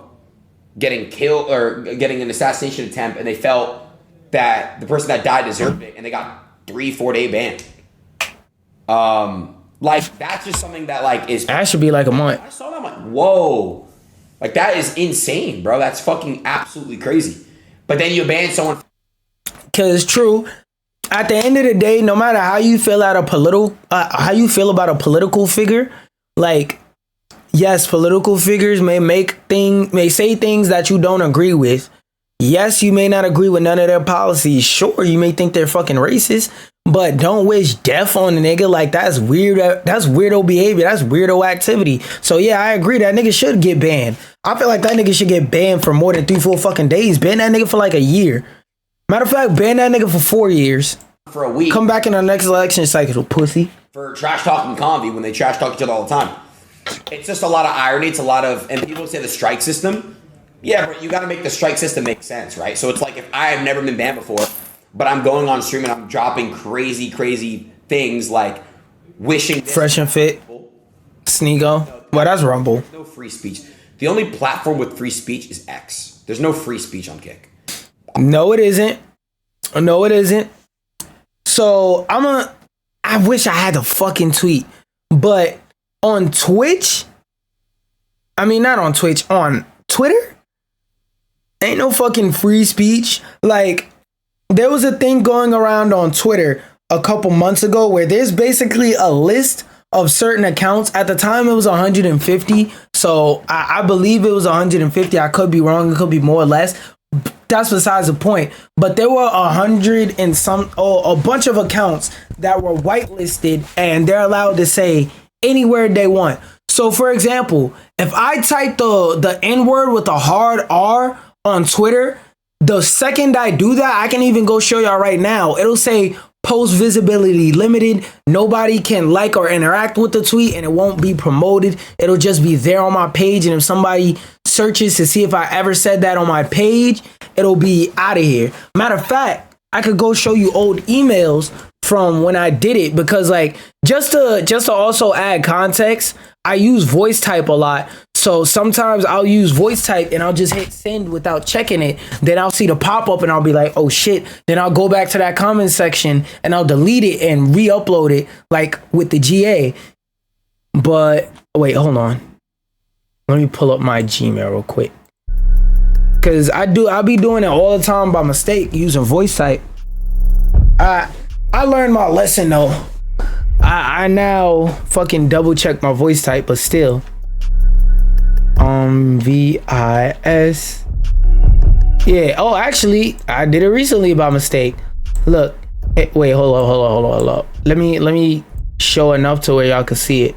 getting killed or getting an assassination attempt, and they felt that the person that died deserved it, and they got 3-4 day ban. Like that's just something that like is. That should be like a month. I saw that, I'm like, whoa. Like, that is insane, bro. That's fucking absolutely crazy. But then you ban someone. Because it's true. At the end of the day, no matter how you feel about a political figure, like, yes, political figures may say things that you don't agree with. Yes, you may not agree with none of their policies. Sure, you may think they're fucking racist, but don't wish death on a nigga. Like, that's weird. That's weirdo behavior. That's weirdo activity. So yeah, I agree. That nigga should get banned. I feel like that nigga should get banned for more than 3-4 fucking days. Ban that nigga for like a year. Matter of fact, ban that nigga for 4 years. For a week. Come back in our next election cycle, pussy. For trash talking Convi when they trash talk each other all the time. It's just a lot of irony. It's a lot of, and people say the strike system. Yeah, but you got to make the strike system make sense, right? So it's like if I have never been banned before, but I'm going on stream and I'm dropping crazy things like wishing. Fresh and fit. Sneego. Well, that's Rumble. There's no free speech. The only platform with free speech is X. There's no free speech on Kick. No, it isn't. No, it isn't. So I wish I had the fucking tweet, but on Twitch, not on Twitch, on Twitter, ain't no fucking free speech. Like, there was a thing going around on Twitter a couple months ago where there's basically a list of certain accounts. At the time, it was 150. So I believe it was 150. I could be wrong. It could be more or less. That's besides the point. But there were 100 and a bunch of accounts that were whitelisted, and they're allowed to say any word they want. So, for example, if I type the N-word with a hard R on Twitter, the second I do that, I can even go show y'all right now. It'll say post visibility limited. Nobody can like or interact with the tweet, and it won't be promoted. It'll just be there on my page. And if somebody searches to see if I ever said that on my page, it'll be out of here. Matter of fact, I could go show you old emails from when I did it, because like just to also add context, I use voice type a lot. So sometimes I'll use voice type and I'll just hit send without checking it. Then I'll see the pop up and I'll be like, oh shit. Then I'll go back to that comment section and I'll delete it and re-upload it like with the GA. But wait, hold on. Let me pull up my Gmail real quick. Cause I'll be doing it all the time by mistake using voice type. I learned my lesson though. I now fucking double check my voice type, but still. VIS. Yeah. Oh, actually, I did it recently by mistake. Look. Hey, wait. Hold on. Let me show enough to where y'all can see it.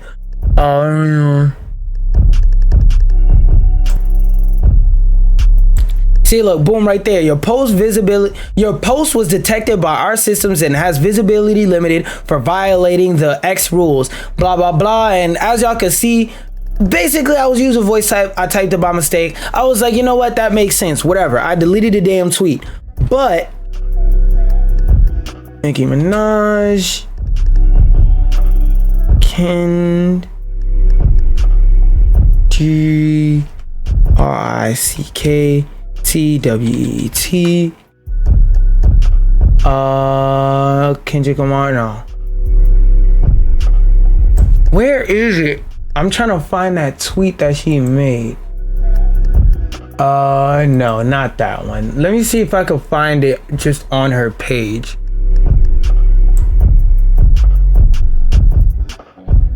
See, look, boom, right there. Your post was detected by our systems and has visibility limited for violating the X rules. Blah blah blah. And as y'all can see, basically, I was using voice type. I typed it by mistake. I was like, you know what? That makes sense. Whatever. I deleted the damn tweet. But Nicki Minaj, Kendrick, TWET. Kendrick Lamar. No. Where is it? I'm trying to find that tweet that she made. No, not that one. Let me see if I can find it just on her page.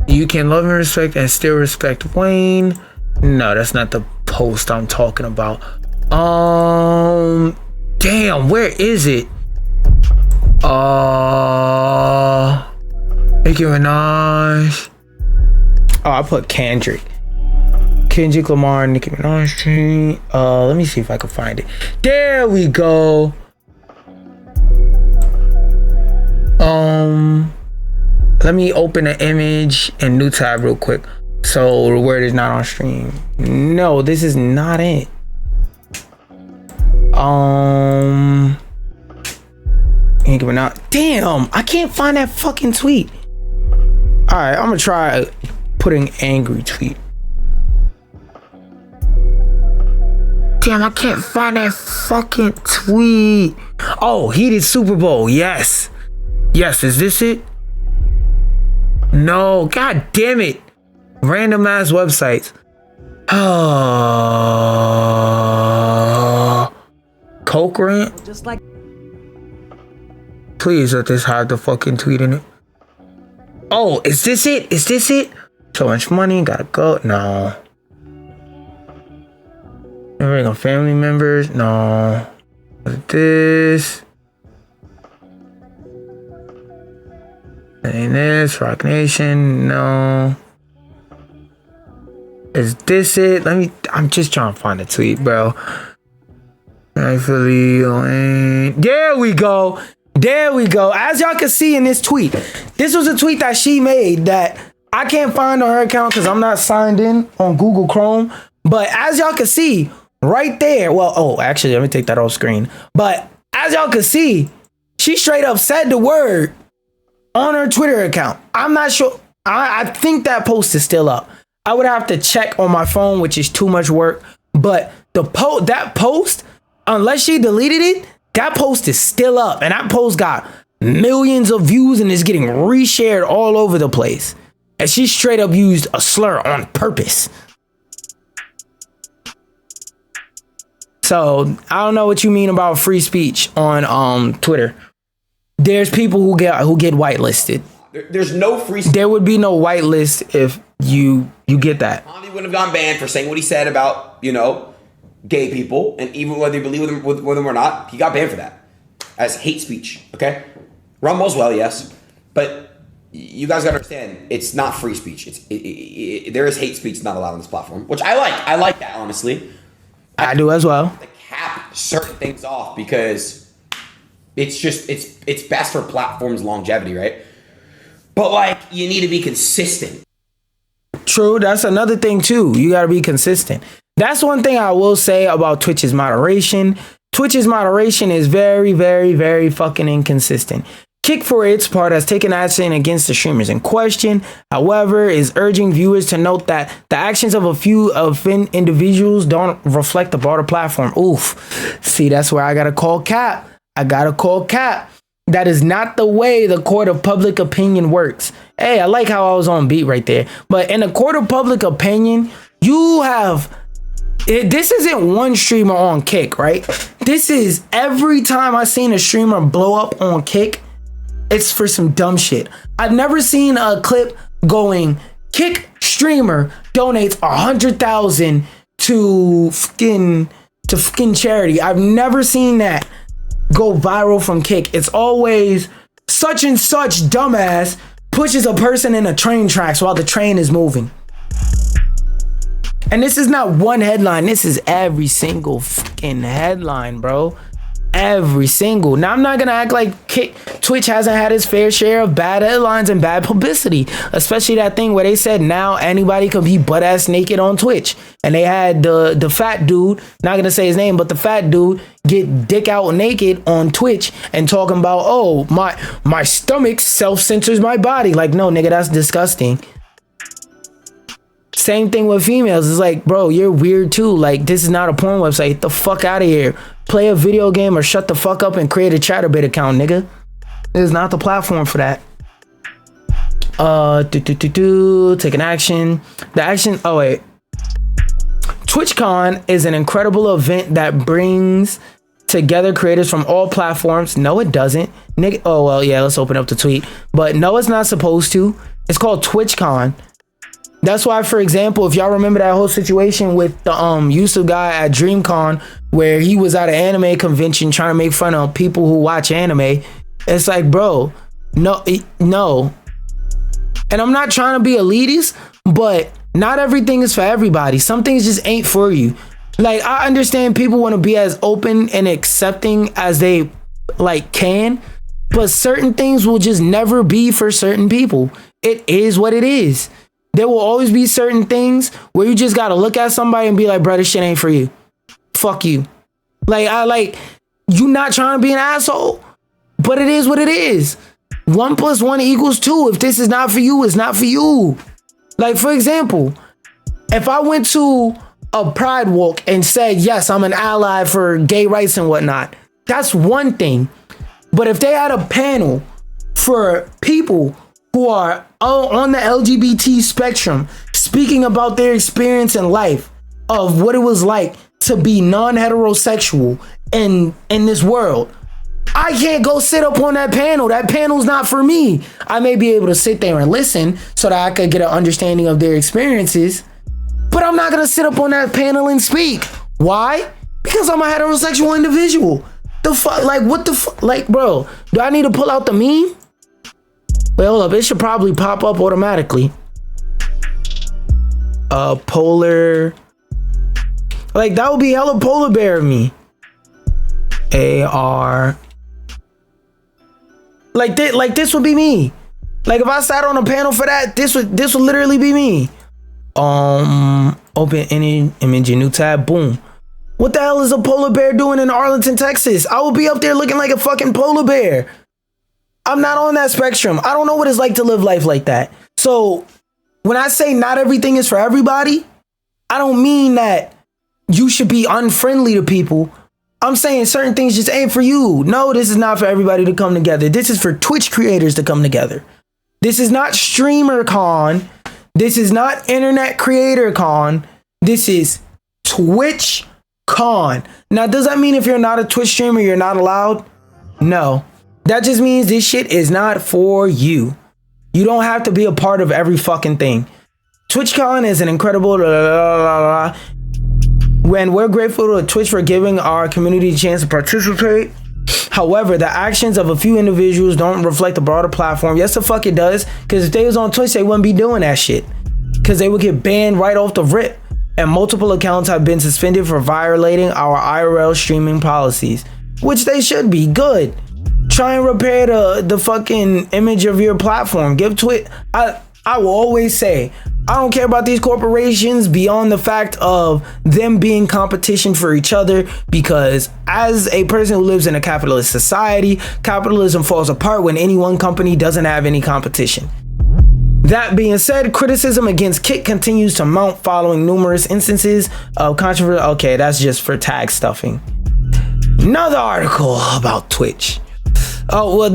You can love and respect and still respect Wayne. No, that's not the post I'm talking about. Damn, where is it? Nicki Minaj. Oh, I put Kendrick Lamar, Nicki Minaj. Let me see if I can find it. There we go. Let me open an image and new tab real quick. So the word is not on stream. No, this is not it. Ain't giving out. Damn, I can't find that fucking tweet. All right, I'm gonna try putting angry tweet. Damn, I can't find that fucking tweet. Oh, heated Super Bowl. Yes. Yes, is this it? No, god damn it. Random ass websites. Coke rant? Just like. Please let this have the fucking tweet in it. Oh, is this it? Is this it? So much money, gotta go. No. Bring on family members. No. What's this? Ain't this Rock Nation? No. Is this it? I'm just trying to find a tweet, bro. There we go. There we go. As y'all can see in this tweet, this was a tweet that she made that I can't find on her account because I'm not signed in on Google Chrome. But as y'all can see right there, well, oh, actually, let me take that off screen. But as y'all can see, she straight up said the word on her Twitter account. I'm not sure. I think that post is still up. I would have to check on my phone, which is too much work. But that post, unless she deleted it, that post is still up. And that post got millions of views and is getting reshared all over the place. And she straight up used a slur on purpose. So I don't know what you mean about free speech on Twitter. There's people who get whitelisted. There's no free speech. There would be no whitelist if you get that. He wouldn't have gone banned for saying what he said about, gay people, and even whether you believe with them or not, he got banned for that as hate speech. Okay, Ron well, yes, but you guys gotta understand, it's not free speech. There is hate speech not allowed on this platform, which I like. I like that, honestly. I do as well. To cap certain things off because it's best for platforms' longevity, right? But you need to be consistent. True, that's another thing too. You gotta be consistent. That's one thing I will say about Twitch's moderation. Twitch's moderation is very, very, very fucking inconsistent. Kick, for its part, has taken action against the streamers in question. However, is urging viewers to note that the actions of a few individuals don't reflect the broader platform. Oof. See, that's where I gotta call Cap. That is not the way the court of public opinion works. Hey, I like how I was on beat right there. But in the court of public opinion, you have... This isn't one streamer on Kick, right? This is every time I seen a streamer blow up on Kick, it's for some dumb shit. I've never seen a clip going, Kick streamer donates 100,000 to fucking charity. I've never seen that go viral from Kick. It's always such and such dumbass pushes a person in a train tracks while the train is moving. And this is not one headline. This is every single fucking headline, bro. Every single. Now, I'm not going to act like Twitch hasn't had its fair share of bad headlines and bad publicity. Especially that thing where they said now anybody can be butt-ass naked on Twitch. And they had the fat dude, not going to say his name, but the fat dude get dick out naked on Twitch and talking about, oh, my stomach self-censors my body. Like, no, nigga, that's disgusting. Same thing with females. It's like, bro, you're weird too. Like, this is not a porn website. Get the fuck out of here. Play a video game or shut the fuck up and create a Chatterbait account, nigga. This is not the platform for that. Taking action. The action. Oh wait. TwitchCon is an incredible event that brings together creators from all platforms. No, it doesn't. Nigga. Oh well, yeah. Let's open up the tweet. But no, it's not supposed to. It's called TwitchCon. That's why, for example, if y'all remember that whole situation with the Yusuf guy at DreamCon, where he was at an anime convention trying to make fun of people who watch anime, it's like, bro, no. And I'm not trying to be elitist, but not everything is for everybody. Some things just ain't for you. Like, I understand people want to be as open and accepting as they can, but certain things will just never be for certain people. It is what it is. There will always be certain things where you just gotta look at somebody and be like, bro, this shit ain't for you. Fuck you. You not trying to be an asshole, but it is what it is. 1 + 1 = 2. If this is not for you, it's not for you. Like, for example, if I went to a pride walk and said, yes, I'm an ally for gay rights and whatnot, that's one thing. But if they had a panel for people who are on the LGBT spectrum, speaking about their experience in life of what it was like to be non-heterosexual in this world, I can't go sit up on that panel. That panel's not for me. I may be able to sit there and listen so that I could get an understanding of their experiences, but I'm not gonna sit up on that panel and speak. Why? Because I'm a heterosexual individual. The fuck? Like, what the fuck? Like, bro, do I need to pull out the meme? Wait, hold up. It should probably pop up automatically. Polar. Like, that would be hella polar bear of me. AR. Like this would be me. Like, if I sat on a panel for that, this would literally be me. Open any image, new tab, boom. What the hell is a polar bear doing in Arlington, Texas? I will be up there looking like a fucking polar bear. I'm not on that spectrum. I don't know what it's like to live life like that. So when I say not everything is for everybody, I don't mean that you should be unfriendly to people. I'm saying certain things just ain't for you. No, this is not for everybody to come together. This is for Twitch creators to come together. This is not Streamer Con. This is not Internet Creator Con. This is Twitch Con. Now, does that mean if you're not a Twitch streamer, you're not allowed? No. That just means this shit is not for you. You don't have to be a part of every fucking thing. TwitchCon is an incredible... When we're grateful to Twitch for giving our community a chance to participate. However, the actions of a few individuals don't reflect the broader platform. Yes, the fuck it does. Because if they was on Twitch, they wouldn't be doing that shit. Because they would get banned right off the rip. And multiple accounts have been suspended for violating our IRL streaming policies. Which they should be. Good. Try and repair the fucking image of your platform. Give Twitch... I will always say, I don't care about these corporations beyond the fact of them being competition for each other, because as a person who lives in a capitalist society, capitalism falls apart when any one company doesn't have any competition. That being said, criticism against Kit continues to mount following numerous instances of controversy. Okay, that's just for tag stuffing. Another article about Twitch. Oh, well,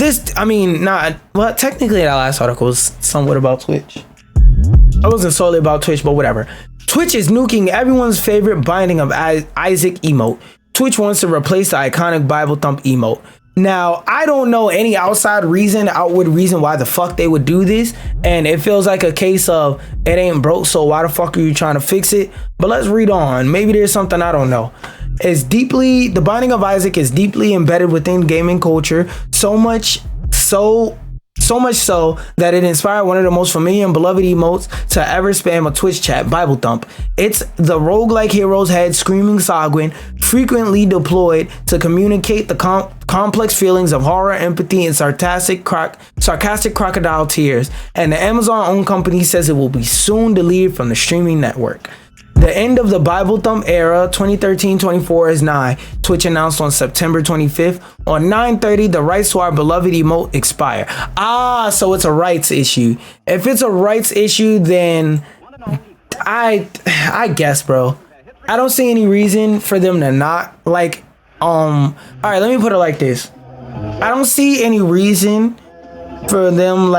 technically that last article was somewhat about Twitch. It wasn't solely about Twitch, but whatever. Twitch is nuking everyone's favorite binding of Isaac emote. Twitch wants to replace the iconic Bible thump emote. Now, I don't know any outward reason why the fuck they would do this. And it feels like a case of it ain't broke, so why the fuck are you trying to fix it? But let's read on. Maybe there's something I don't know. The binding of Isaac is deeply embedded within gaming culture, so much so that it inspired one of the most familiar and beloved emotes to ever spam a Twitch chat, Bible Thump. It's the roguelike hero's head screaming Sagwin, frequently deployed to communicate the complex feelings of horror, empathy, and sarcastic crocodile tears. And the Amazon-owned company says it will be soon deleted from the streaming network. The end of the Bible Thump era, 2013-24, is nigh. Twitch announced on September 25th. On 9/30, the rights to our beloved emote expire. So it's a rights issue. If it's a rights issue, then I guess, bro. I don't see any reason for them to not, all right, let me put it like this. I don't see any reason for them,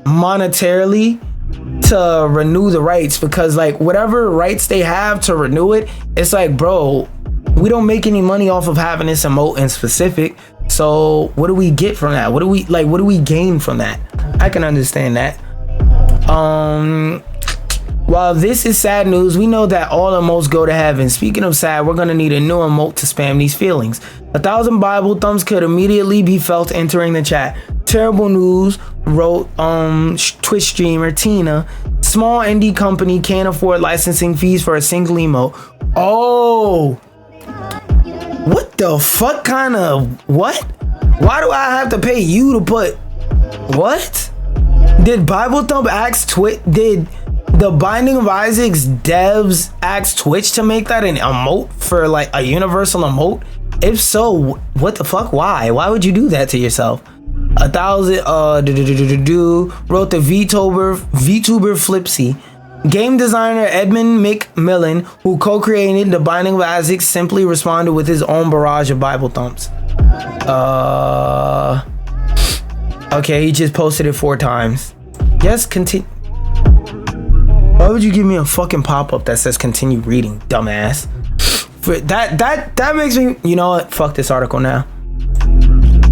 monetarily to renew the rights, because whatever rights they have to renew it, it's bro, we don't make any money off of having this emote in specific, so what do we get from that? What do we gain from that? I can understand that. While this is sad news, we know that all emotes go to heaven. Speaking of sad, we're gonna need a new emote to spam these feelings. 1,000 Bible thumps could immediately be felt entering the chat. Terrible news, wrote Twitch streamer Tina. Small indie company can't afford licensing fees for a single emote. Oh, what the fuck kind of what? Why do I have to pay you to put what? Did Bible Thump ask Twitch? Did the Binding of Isaac's devs ask Twitch to make that an emote for a universal emote? If so, what the fuck? Why? Why would you do that to yourself? 1,000 wrote the VTuber Flipsy. Game designer Edmund McMillan, who co-created the Binding of Isaac, simply responded with his own barrage of Bible thumps. Okay, he just posted it 4 times. Yes, continue. Why would you give me a fucking pop-up that says continue reading, dumbass? For that makes me, you know what? Fuck this article now.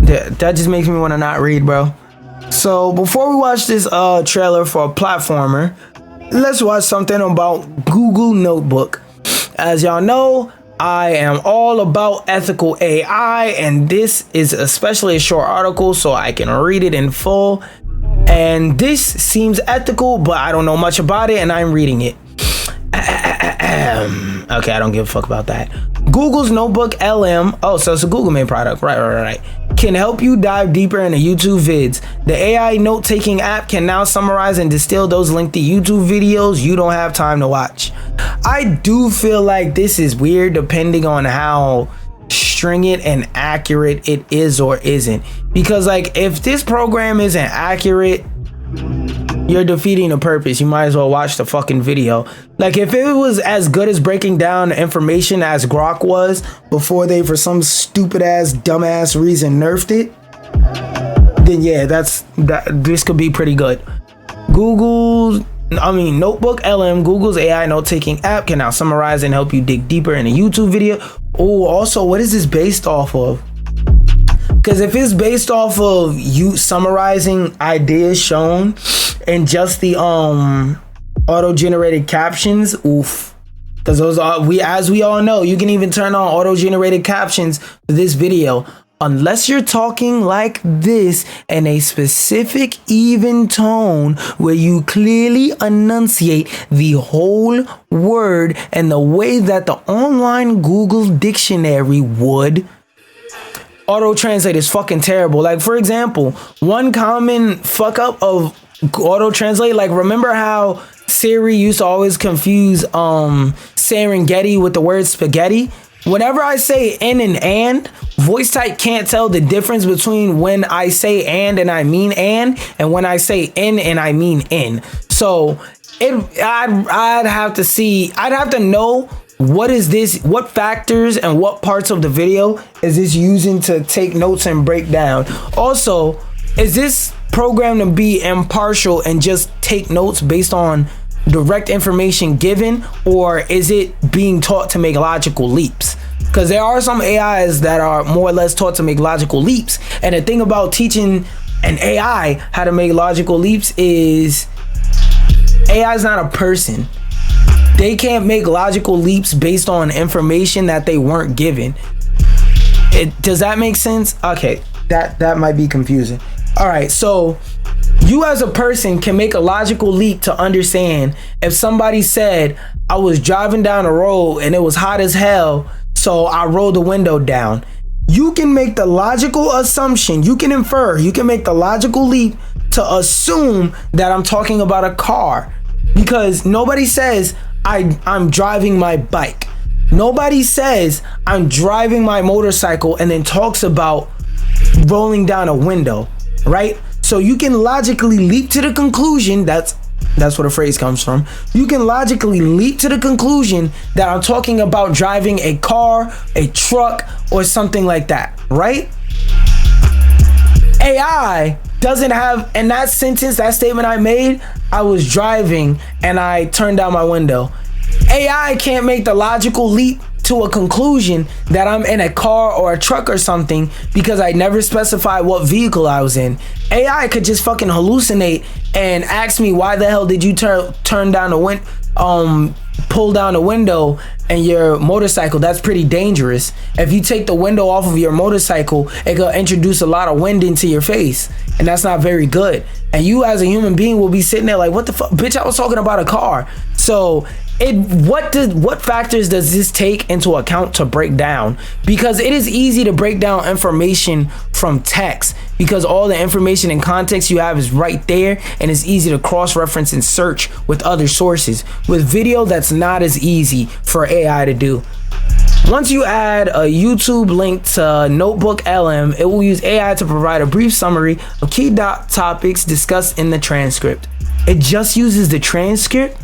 That just makes me want to not read, bro. So before we watch this trailer for a platformer, let's watch something about Google Notebook. As y'all know, I am all about ethical AI, and this is especially a short article so I can read it in full. And this seems ethical, but I don't know much about it, and I'm reading it. Okay, I don't give a fuck about that. Google's Notebook LM, so it's a Google made product, right, can help you dive deeper into YouTube vids. The AI note-taking app can now summarize and distill those lengthy YouTube videos you don't have time to watch. I do feel like this is weird depending on how stringent and accurate it is or isn't. Because if this program isn't accurate, you're defeating the purpose. You might as well watch the fucking video. If it was as good as breaking down information as Grok was before they, for some stupid ass, dumbass reason, nerfed it, then yeah, this could be pretty good. Notebook LM, Google's AI note-taking app, can now summarize and help you dig deeper in a YouTube video. Oh, also, what is this based off of? Because if it's based off of you summarizing ideas shown and just the auto-generated captions, oof. Because those are, as we all know, you can even turn on auto-generated captions for this video. Unless you're talking like this in a specific even tone where you clearly enunciate the whole word and the way that the online Google dictionary would. Auto translate is fucking terrible. For example, one common fuck up of auto translate. Like, remember how Siri used to always confuse Serengeti with the word spaghetti? Whenever I say and, voice type can't tell the difference between when I say and I mean and when I say in and I mean in. So I'd have to know what is this, what factors and what parts of the video is this using to take notes and break down. Also, is this programmed to be impartial and just take notes based on direct information given, or is it being taught to make logical leaps? Because there are some AIs that are more or less taught to make logical leaps, and the thing about teaching an AI how to make logical leaps is AI is not a person. They can't make logical leaps based on information that they weren't given. Does that make sense? Okay, that might be confusing. All right, so you as a person can make a logical leap to understand if somebody said, I was driving down the road and it was hot as hell, so I rolled the window down. You can make the logical assumption, you can infer, you can make the logical leap to assume that I'm talking about a car, because nobody says I'm driving my bike. Nobody says I'm driving my motorcycle and then talks about rolling down a window, right? So you can logically leap to the conclusion, that's where the phrase comes from. You can logically leap to the conclusion that I'm talking about driving a car, a truck, or something like that, right? AI doesn't have, in that sentence, that statement I made, I was driving and I turned down my window. AI can't make the logical leap to a conclusion that I'm in a car or a truck or something because I never specified what vehicle I was in. AI could just fucking hallucinate and ask me, why the hell did you turn down the window, pull down the window in your motorcycle? That's pretty dangerous. If you take the window off of your motorcycle, it could introduce a lot of wind into your face, and that's not very good. And you as a human being will be sitting there like, what the fuck, bitch, I was talking about a car. So what factors does this take into account to break down? Because it is easy to break down information from text because all the information and context you have is right there, and it's easy to cross-reference and search with other sources. With video, that's not as easy for AI to do. Once you add a YouTube link to Notebook LM, it will use AI to provide a brief summary of key topics discussed in the transcript. It just uses the transcript,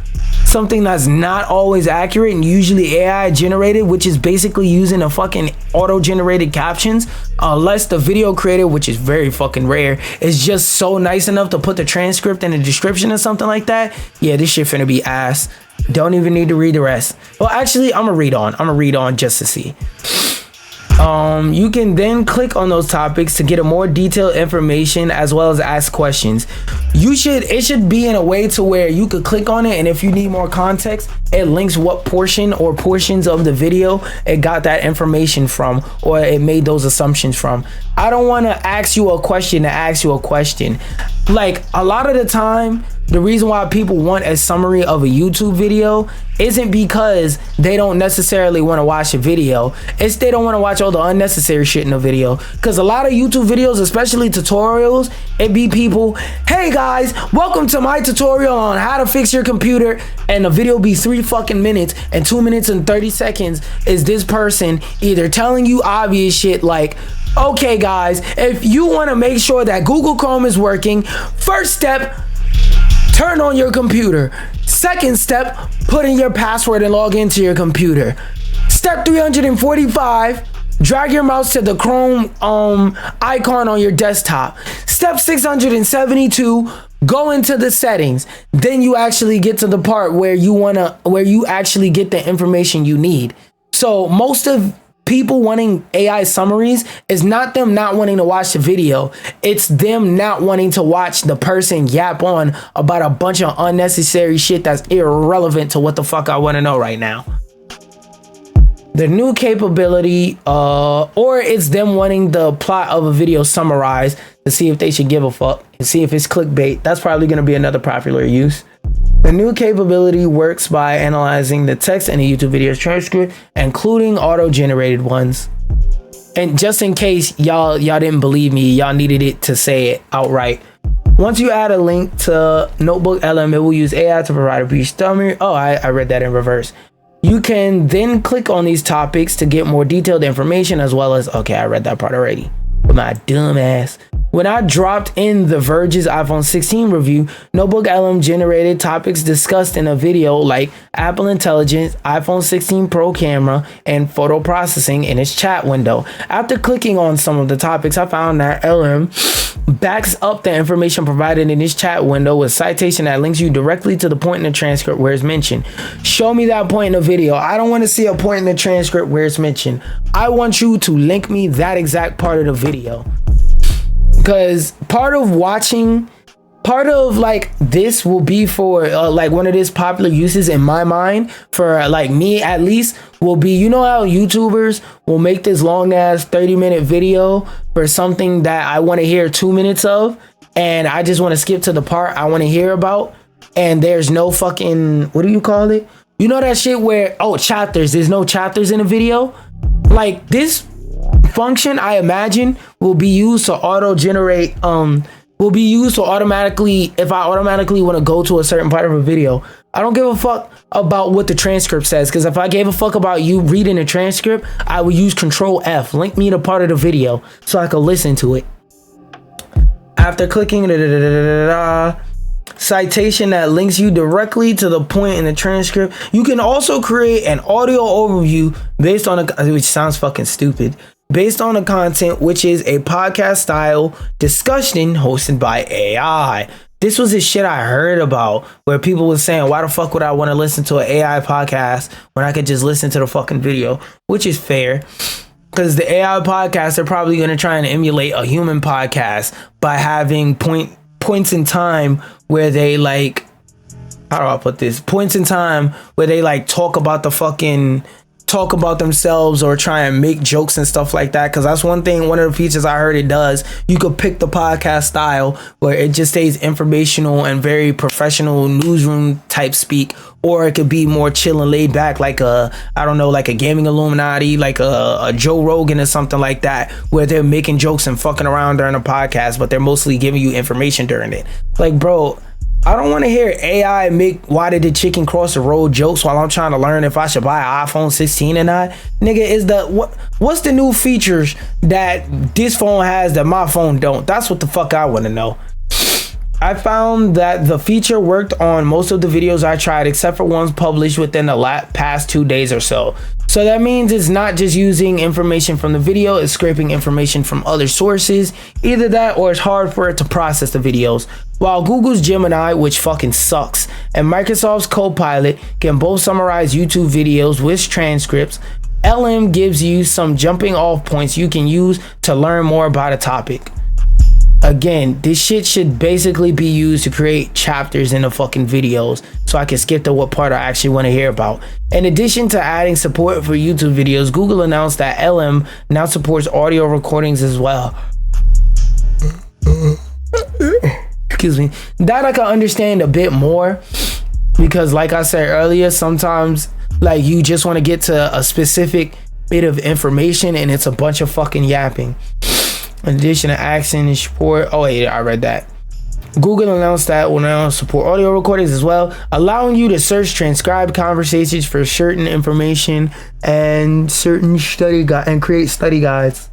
something that's not always accurate and usually AI generated, which is basically using a fucking auto-generated captions, unless the video creator, which is very fucking rare, is just so nice enough to put the transcript in the description or something like that. Yeah, this shit finna be ass. Don't even need to read the rest. Well, actually, I'm gonna read on just to see. You can then click on those topics to get a more detailed information as well as ask questions. It should be in a way to where you could click on it, and if you need more context, it links what portion or portions of the video it got that information from, or it made those assumptions from. I don't want to ask you a question to ask you a question. Like, a lot of the time, the reason why people want a summary of a YouTube video isn't because they don't necessarily want to watch a video. It's they don't want to watch all the unnecessary shit in the video. Because a lot of YouTube videos, especially tutorials, it be people, hey guys, welcome to my tutorial on how to fix your computer. And the video be 3 fucking minutes, and 2 minutes and 30 seconds is this person either telling you obvious shit like, okay guys, if you want to make sure that Google Chrome is working, first step, turn on your computer. Second step, put in your password and log into your computer. Step 345, drag your mouse to the Chrome icon on your desktop. Step 672, go into the settings. Then you actually get to the part where you actually get the information you need. So most of people wanting AI summaries is not them not wanting to watch the video. It's them not wanting to watch the person yap on about a bunch of unnecessary shit that's irrelevant to what the fuck I want to know right now. The new capability, or it's them wanting the plot of a video summarized to see if they should give a fuck and see if it's clickbait. That's probably going to be another popular use. The new capability works by analyzing the text in a YouTube video transcript, including auto-generated ones. And just in case y'all didn't believe me, y'all needed it to say it outright. Once you add a link to Notebook LM, it will use AI to provide a brief summary. Oh, I read that in reverse. You can then click on these topics to get more detailed information, as well as, okay, I read that part already. My dumb ass. When I dropped in the Verge's iPhone 16 review, Notebook LM generated topics discussed in a video like Apple Intelligence, iPhone 16 Pro camera, and photo processing in its chat window. After clicking on some of the topics, I found that LM backs up the information provided in this chat window with citation that links you directly to the point in the transcript where it's mentioned. Show me that point in the video. I don't want to see a point in the transcript where it's mentioned. I want you to link me that exact part of the video. Because part of like this will be for like one of these popular uses in my mind, for like me at least, will be, you know how YouTubers will make this long ass 30-minute video for something that I want to hear 2 minutes of, and I just want to skip to the part I want to hear about, and there's no fucking, what do you call it? You know that shit where, oh, chapters, there's no chapters in a video? Like this function, I imagine, will be used to automatically, if I automatically want to go to a certain part of a video. I don't give a fuck about what the transcript says, because if I gave a fuck about you reading the transcript, I would use Control F, link me to part of the video so I could listen to it. After clicking citation that links you directly to the point in the transcript, you can also create an audio overview based on which sounds fucking stupid, based on the content, which is a podcast style discussion hosted by AI. This was the shit I heard about, where people were saying, why the fuck would I want to listen to an AI podcast when I could just listen to the fucking video? Which is fair, because the AI podcasts are probably going to try and emulate a human podcast by having points in time where they like, how do I put this? Points in time where they like talk about themselves or try and make jokes and stuff like that. Because that's one of the features I heard it does. You could pick the podcast style where it just stays informational and very professional newsroom type speak, or it could be more chill and laid back, like a gaming Illuminati, like a Joe Rogan or something like that, where they're making jokes and fucking around during a podcast, but they're mostly giving you information during it. Like, bro, I don't want to hear AI make why did the chicken cross the road jokes while I'm trying to learn if I should buy an iPhone 16 or not. Nigga, what's the new features that this phone has that my phone don't? That's what the fuck I want to know. I found that the feature worked on most of the videos I tried, except for ones published within the past 2 days or so. So that means it's not just using information from the video, it's scraping information from other sources. Either that, or it's hard for it to process the videos. While Google's Gemini, which fucking sucks, and Microsoft's Copilot can both summarize YouTube videos with transcripts, LM gives you some jumping off points you can use to learn more about a topic. Again, this shit should basically be used to create chapters in the fucking videos, so I can skip to what part I actually want to hear about. In addition to adding support for YouTube videos, Google announced that LM now supports audio recordings as well. Excuse me. That I can understand a bit more, because like I said earlier, sometimes like you just want to get to a specific bit of information and it's a bunch of fucking yapping. In addition to accent and support, oh wait, I read that. Google announced that will now support audio recordings as well, allowing you to search transcribed conversations for certain information and certain and create study guides.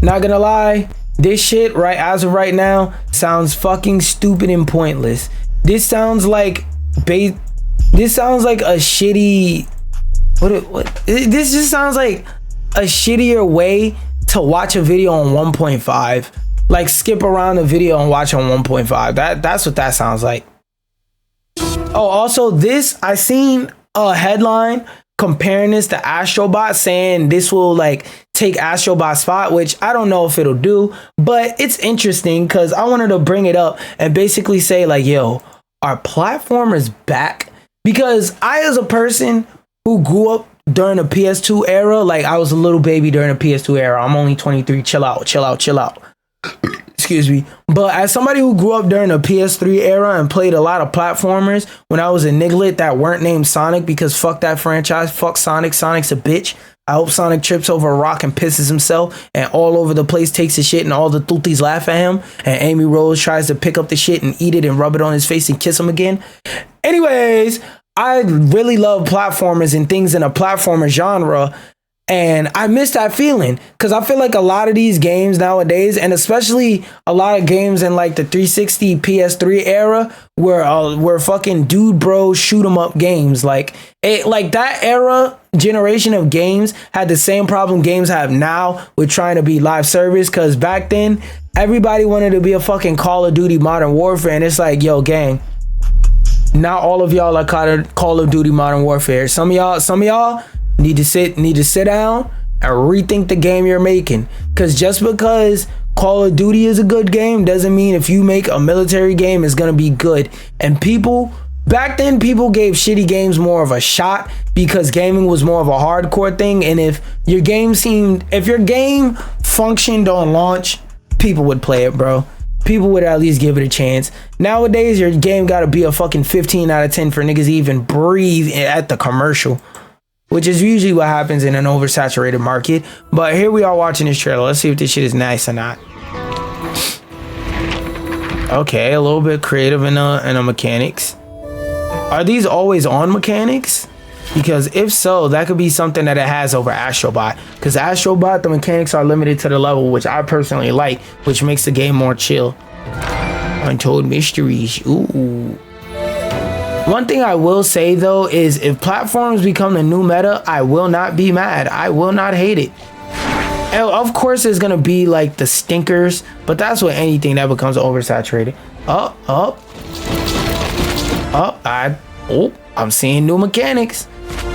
Not gonna lie, this shit as of right now sounds fucking stupid and pointless. This sounds like a shitty this just sounds like a shittier way to watch a video on 1.5. Like skip around the video and watch on 1.5. That's what that sounds like. Oh, also this, I seen a headline comparing this to Astrobot, saying this will like take Astrobot's spot, which I don't know if it'll do, but it's interesting because I wanted to bring it up and basically say like, yo, our platform is back. Because I, as a person who grew up during the PS2 era, like I was a little baby during the PS2 era. I'm only 23. Chill out. Excuse me. But as somebody who grew up during the PS3 era and played a lot of platformers when I was a niglet that weren't named Sonic, because fuck that franchise, fuck Sonic, Sonic's a bitch. I hope Sonic trips over a rock and pisses himself and all over the place takes his shit and all the tutis laugh at him and Amy Rose tries to pick up the shit and eat it and rub it on his face and kiss him again. Anyways, I really love platformers and things in a platformer genre. And I miss that feeling because I feel like a lot of these games nowadays, and especially a lot of games in like the 360 PS3 era, were fucking dude bro shoot 'em up games. Like that era generation of games had the same problem games have now with trying to be live service. Because back then everybody wanted to be a fucking Call of Duty Modern Warfare, and it's like, yo, gang, not all of y'all are Call of Duty Modern Warfare. Some of y'all need to sit down and rethink the game you're making. Because just because Call of Duty is a good game doesn't mean if you make a military game it's gonna be good. And back then people gave shitty games more of a shot because gaming was more of a hardcore thing. And if your game functioned on launch, people would play it, bro. People would at least give it a chance. Nowadays your game gotta be a fucking 15 out of 10 for niggas to even breathe at the commercial, which is usually what happens in an oversaturated market. But here we are watching this trailer. Let's see if this shit is nice or not. Okay, a little bit creative in the mechanics. Are these always on mechanics? Because if so, that could be something that it has over Astrobot. Because Astrobot, the mechanics are limited to the level, which I personally like, which makes the game more chill. Untold Mysteries. Ooh. One thing I will say though is if platforms become the new meta, I will not be mad. I will not hate it. And of course there's gonna be like the stinkers, but that's with anything that becomes oversaturated. I'm seeing new mechanics.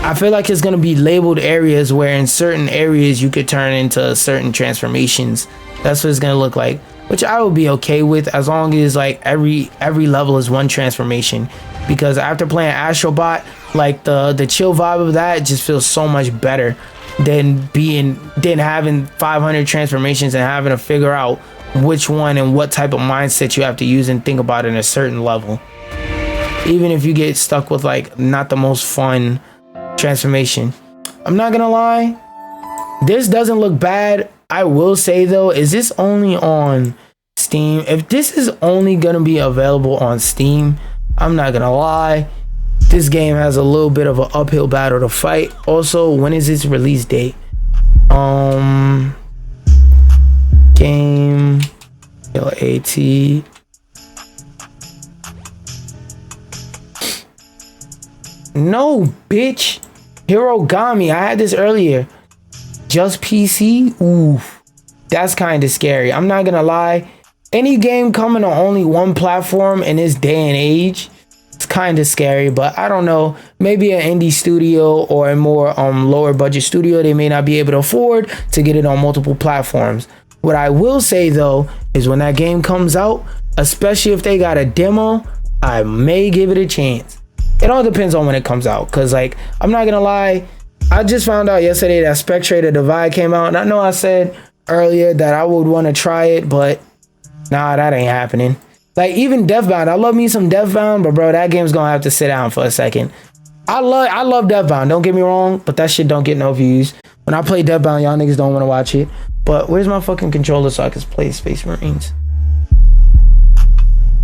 I feel like it's gonna be labeled areas where in certain areas you could turn into certain transformations. That's what it's gonna look like, which I would be okay with as long as like every level is one transformation. Because after playing Astrobot, like the chill vibe of that just feels so much better than having 500 transformations and having to figure out which one and what type of mindset you have to use and think about in a certain level. Even if you get stuck with like not the most fun transformation. I'm not gonna lie, this doesn't look bad. I will say though, is this only on Steam? If this is only gonna be available on Steam, I'm not gonna lie, this game has a little bit of an uphill battle to fight. Also, when is its release date? Game LAT. No, bitch. Hirogami. I had this earlier. Just PC? Oof. That's kind of scary. I'm not gonna lie. Any game coming on only one platform in this day and age, it's kind of scary. But I don't know. Maybe an indie studio or a more lower budget studio, they may not be able to afford to get it on multiple platforms. What I will say though is when that game comes out, especially if they got a demo, I may give it a chance. It all depends on when it comes out. Cause like, I'm not gonna lie, I just found out yesterday that Spectrator Divide came out. And I know I said earlier that I would want to try it, but nah, that ain't happening. Like even Deathbound, I love me some Deathbound, but bro, that game's gonna have to sit down for a second. I love Deathbound, don't get me wrong, but that shit don't get no views. When I play Deathbound, y'all niggas don't want to watch it. But where's my fucking controller so I can play Space Marines?